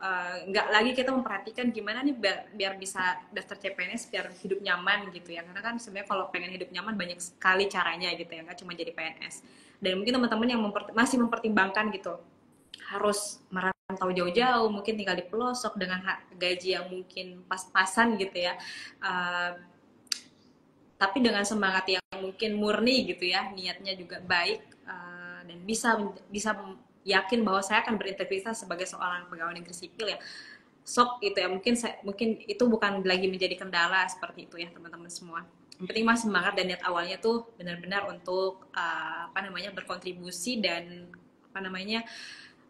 nggak lagi kita memperhatikan gimana nih biar bisa daftar CPNS biar hidup nyaman gitu ya, karena kan sebenarnya kalau pengen hidup nyaman banyak sekali caranya gitu ya, nggak cuma jadi PNS. Dan mungkin teman-teman yang masih mempertimbangkan gitu harus merantau jauh-jauh, mungkin tinggal di pelosok dengan gaji yang mungkin pas-pasan gitu ya, uh, tapi dengan semangat yang mungkin murni gitu ya, niatnya juga baik, dan bisa bisa yakin bahwa saya akan berintegritas sebagai seorang pegawai negeri sipil ya, sok itu ya, mungkin itu bukan lagi menjadi kendala seperti itu ya teman-teman semua. Yang penting mas semangat dan niat awalnya tuh benar-benar untuk apa namanya berkontribusi dan apa namanya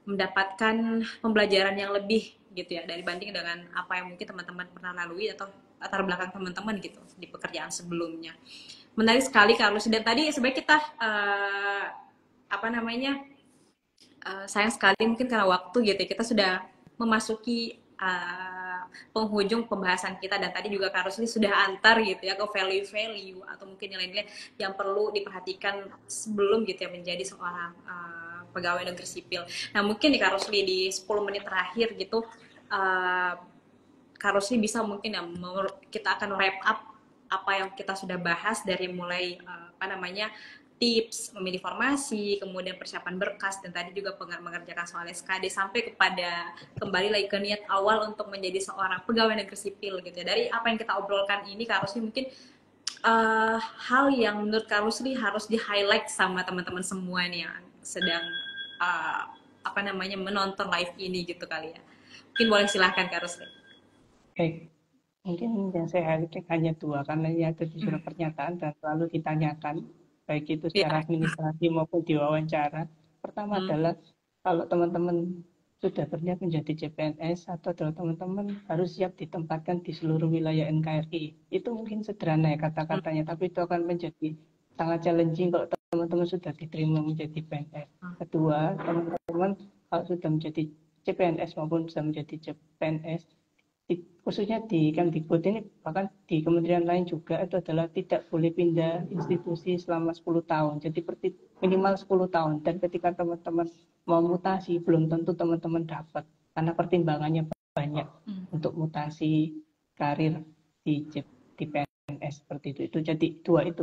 mendapatkan pembelajaran yang lebih gitu ya, dari banding dengan apa yang mungkin teman-teman pernah lalui atau latar belakang teman-teman gitu di pekerjaan sebelumnya. Menarik sekali Carlos, dan tadi sebenarnya kita apa namanya sayang sekali mungkin karena waktu gitu ya, kita sudah memasuki penghujung pembahasan kita, dan tadi juga Kak Rusli sudah antar gitu ya ke value-value atau mungkin nilai-nilai yang perlu diperhatikan sebelum gitu ya menjadi seorang pegawai negeri sipil. Nah mungkin nih Kak Rusli di 10 menit terakhir gitu, Kak Rusli bisa mungkin ya kita akan wrap up apa yang kita sudah bahas dari mulai apa namanya tips memilih formasi, kemudian persiapan berkas, dan tadi juga mengerjakan soal SKD, sampai kepada kembali lagi ke niat awal untuk menjadi seorang pegawai negeri sipil gitu ya. Dari apa yang kita obrolkan ini Kak Rusli, mungkin hal yang menurut Kak Rusli harus di-highlight sama teman-teman semua nih yang sedang apa namanya menonton live ini gitu kali ya. Mungkin boleh silahkan Kak Rusli. Oke, mungkin yang saya highlight hanya dua karena ini ada di surat pernyataan dan selalu ditanyakan baik itu secara administrasi maupun di wawancara. Pertama adalah kalau teman-teman sudah berniat menjadi CPNS atau teman-teman harus siap ditempatkan di seluruh wilayah NKRI. Itu mungkin sederhana ya kata-katanya, tapi itu akan menjadi sangat challenging kalau teman-teman sudah diterima menjadi PNS. Kedua, teman-teman kalau sudah menjadi CPNS maupun sudah menjadi CPNS, khususnya di Kemdikbud ini, bahkan di kementerian lain juga, itu adalah tidak boleh pindah institusi selama 10 tahun. Jadi minimal 10 tahun. Dan ketika teman-teman mau mutasi, belum tentu teman-teman dapat. Karena pertimbangannya banyak untuk mutasi karir di PNS seperti itu. Jadi dua itu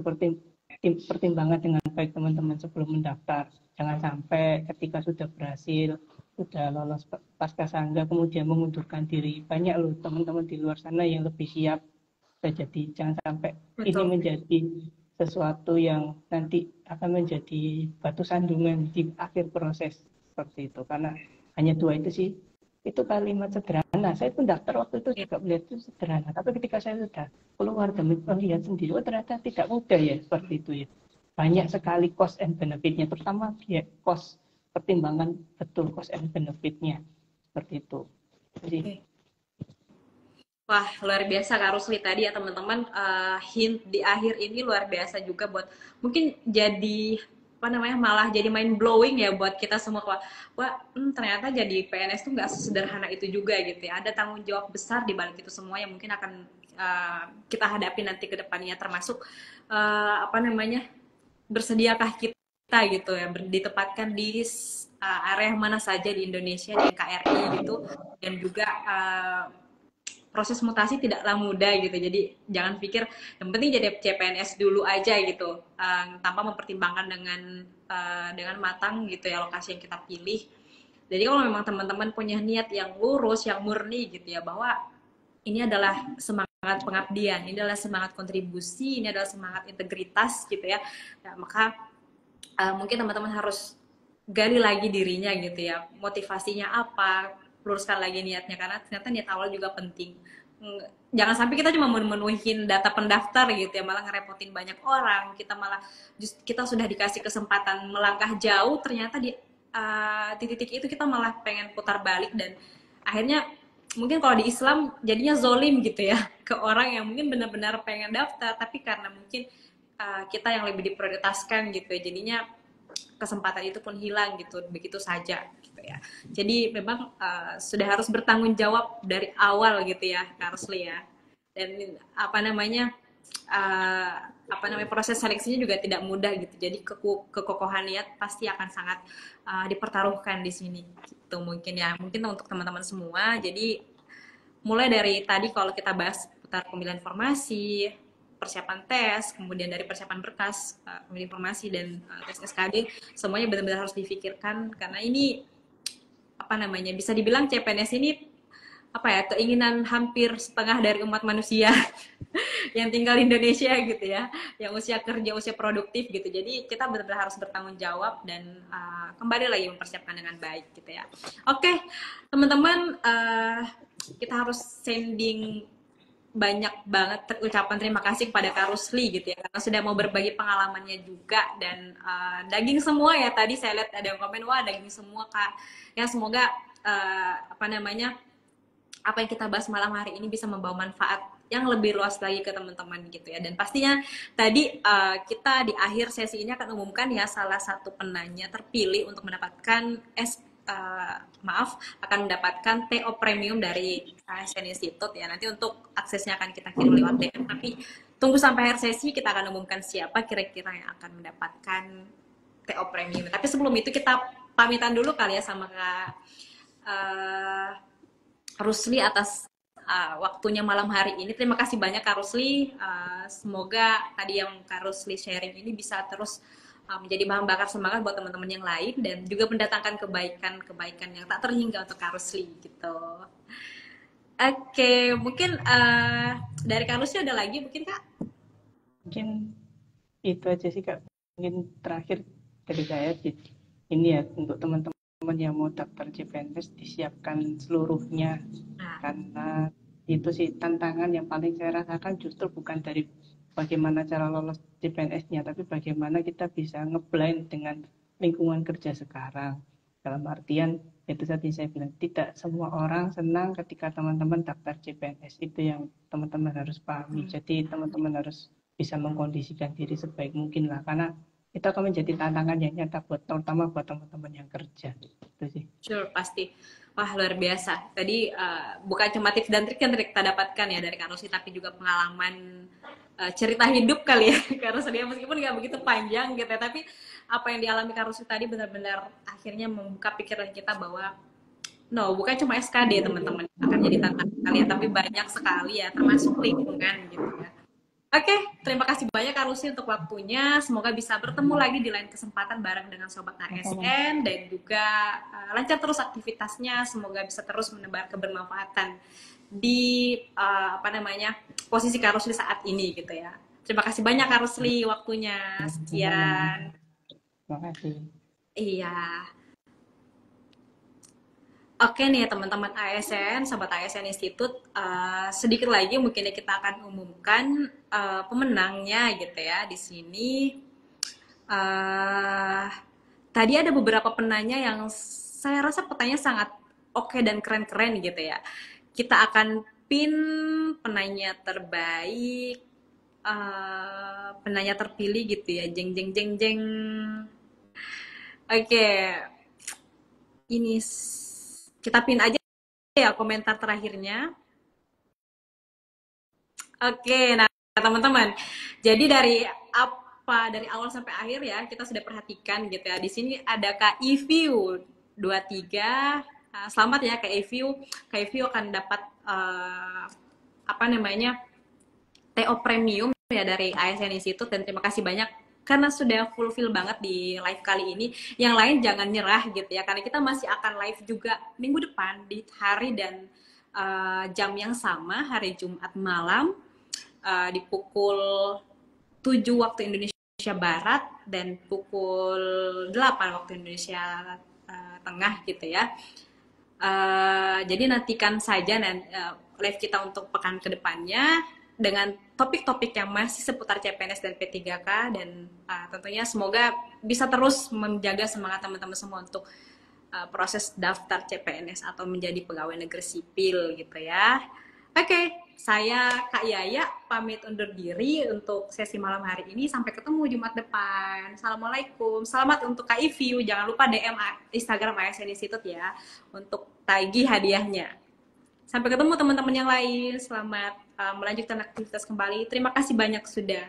pertimbangan dengan baik teman-teman sebelum mendaftar. Jangan sampai ketika sudah berhasil, sudah lolos pasca sangga kemudian mengundurkan diri. Banyak loh teman-teman di luar sana yang lebih siap. Jadi jangan sampai ini menjadi sesuatu yang nanti akan menjadi batu sandungan di akhir proses seperti itu. Karena hanya dua itu sih. Itu kalimat sederhana. Saya pun daftar waktu itu juga melihat itu sederhana. Tapi ketika saya sudah keluar dan melihat sendiri, oh ternyata tidak mudah ya seperti itu ya. Banyak sekali cost and benefitnya, terutama ya cost, pertimbangan betul cost and benefitnya seperti itu. Jadi, Wah, luar biasa Kak Rusli tadi ya teman-teman. Hint di akhir ini luar biasa juga buat mungkin jadi apa namanya malah jadi mind blowing ya buat kita semua. Ternyata jadi PNS tuh nggak sesederhana itu juga gitu ya. Ada tanggung jawab besar di balik itu semua yang mungkin akan kita hadapi nanti ke depannya, termasuk apa namanya, bersediakah kita gitu ya ditempatkan di area mana saja di Indonesia di NKRI gitu, dan juga proses mutasi tidaklah mudah gitu. Jadi jangan pikir yang penting jadi CPNS dulu aja gitu, tanpa mempertimbangkan dengan matang gitu ya lokasi yang kita pilih. Jadi kalau memang teman-teman punya niat yang lurus, yang murni gitu ya, bahwa ini adalah semangat pengabdian, ini adalah semangat kontribusi, ini adalah semangat integritas gitu ya, maka mungkin teman-teman harus gali lagi dirinya gitu ya, motivasinya apa, luruskan lagi niatnya, karena ternyata niat awal juga penting. Jangan sampai kita cuma memenuhin data pendaftar gitu ya, malah ngerepotin banyak orang. Kita sudah dikasih kesempatan melangkah jauh, ternyata di titik itu kita malah pengen putar balik, dan akhirnya mungkin kalau di Islam jadinya zolim gitu ya ke orang yang mungkin benar-benar pengen daftar, tapi karena mungkin kita yang lebih diprioritaskan gitu ya, jadinya kesempatan itu pun hilang gitu begitu saja gitu ya. Jadi memang sudah harus bertanggung jawab dari awal gitu ya Kak Rusli ya. Dan proses seleksinya juga tidak mudah gitu. Jadi kekokohan niat pasti akan sangat dipertaruhkan di sini gitu mungkin ya. Mungkin untuk teman-teman semua. Jadi mulai dari tadi kalau kita bahas putar pemilihan informasi, persiapan tes, kemudian dari persiapan berkas, pemilihan informasi, dan tes SKD, semuanya benar-benar harus difikirkan, karena ini apa namanya, bisa dibilang CPNS ini apa ya, keinginan hampir setengah dari umat manusia yang tinggal di Indonesia gitu ya, yang usia kerja, usia produktif gitu. Jadi kita benar-benar harus bertanggung jawab dan kembali lagi mempersiapkan dengan baik gitu ya. Oke, teman-teman, kita harus sending banyak banget ucapan terima kasih kepada Kak Rusli gitu ya, karena sudah mau berbagi pengalamannya juga, dan daging semua ya, tadi saya lihat ada yang komen, wah daging semua Kak ya. Semoga apa yang kita bahas malam hari ini bisa membawa manfaat yang lebih luas lagi ke teman-teman gitu ya. Dan pastinya tadi kita di akhir sesi ini akan umumkan ya salah satu penanya terpilih untuk mendapatkan akan mendapatkan TO Premium dari ASN Institute ya. Nanti untuk aksesnya akan kita kirim lewat DM, tapi tunggu sampai akhir sesi, kita akan umumkan siapa kira-kira yang akan mendapatkan TO Premium. Tapi sebelum itu kita pamitan dulu kali ya sama Kak Rusli atas waktunya malam hari ini. Terima kasih banyak Kak Rusli. Semoga tadi yang Kak Rusli sharing ini bisa terus menjadi bahan bakar semangat buat teman-teman yang lain, dan juga mendatangkan kebaikan-kebaikan yang tak terhingga untuk Kak Rusli gitu. Oke, mungkin dari Kak Rusli ada lagi mungkin Kak? Mungkin itu aja sih Kak. Mungkin terakhir dari saya ini ya, untuk teman-teman yang mau daftar CPNS disiapkan seluruhnya, karena itu sih tantangan yang paling saya rasakan justru bukan dari bagaimana cara lolos CPNS-nya, tapi bagaimana kita bisa ngeblend dengan lingkungan kerja sekarang. Dalam artian, itu tadi saya bilang, tidak semua orang senang ketika teman-teman daftar CPNS. Itu yang teman-teman harus pahami. Jadi teman-teman harus bisa mengkondisikan diri sebaik mungkin lah, karena itu akan menjadi tantangan yang nyata terutama buat teman-teman yang kerja. Itu sih. Sure, pasti. Wah, luar biasa. Tadi bukan cuma tips dan trik yang kita dapatkan ya dari Kak Rusli, tapi juga pengalaman cerita hidup kali ya. Karena sebenarnya meskipun nggak begitu panjang gitu ya, tapi apa yang dialami Kak Rusli tadi benar-benar akhirnya membuka pikiran kita bahwa bukan cuma SKD teman-teman akan jadi tantangan kalian, tapi banyak sekali ya, termasuk lingkungan gitu ya. Oke, terima kasih banyak Kak Rusli untuk waktunya. Semoga bisa bertemu lagi di lain kesempatan bareng dengan Sobat ASN, dan juga lancar terus aktivitasnya. Semoga bisa terus menebar kebermanfaatan di posisi Kak Rusli saat ini gitu ya. Terima kasih banyak Kak Rusli waktunya. Sekian. Terima kasih. Iya. Oke nih teman-teman ASN, sobat ASN Institute, sedikit lagi mungkin kita akan umumkan pemenangnya gitu ya di sini. eh Tadi ada beberapa penanya yang saya rasa pertanyaan sangat oke dan keren-keren gitu ya. Kita akan pin penanya terbaik, penanya terpilih gitu ya. Jeng jeng jeng jeng. Oke, ini kita pin aja ya komentar terakhirnya. Oke, nah teman-teman, jadi dari awal sampai akhir ya kita sudah perhatikan gitu ya. Di sini ada Kak Iviu 23. Selamat ya Kak Iviu. Kak Iviu akan dapat apa namanya TO premium ya dari ASN Institute, dan terima kasih banyak karena sudah fulfill banget di live kali ini. Yang lain jangan nyerah gitu ya, karena kita masih akan live juga minggu depan di hari dan jam yang sama, hari Jumat malam, di pukul 7 waktu Indonesia Barat dan pukul 8 waktu Indonesia Tengah gitu ya. Jadi nantikan saja live kita untuk pekan kedepannya dengan topik-topik yang masih seputar CPNS dan P3K, dan tentunya semoga bisa terus menjaga semangat teman-teman semua untuk proses daftar CPNS atau menjadi pegawai negeri sipil gitu ya. Oke, saya Kak Yaya pamit undur diri untuk sesi malam hari ini. Sampai ketemu Jumat depan. Assalamualaikum. Selamat untuk Kak Iviu. Jangan lupa DM Instagram ASN Institute ya untuk tagih hadiahnya. Sampai ketemu teman-teman yang lain. Selamat melanjutkan aktivitas kembali. Terima kasih banyak sudah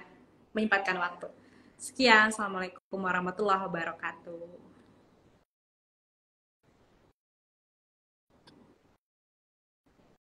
menyempatkan waktu. Sekian. Assalamualaikum warahmatullahi wabarakatuh.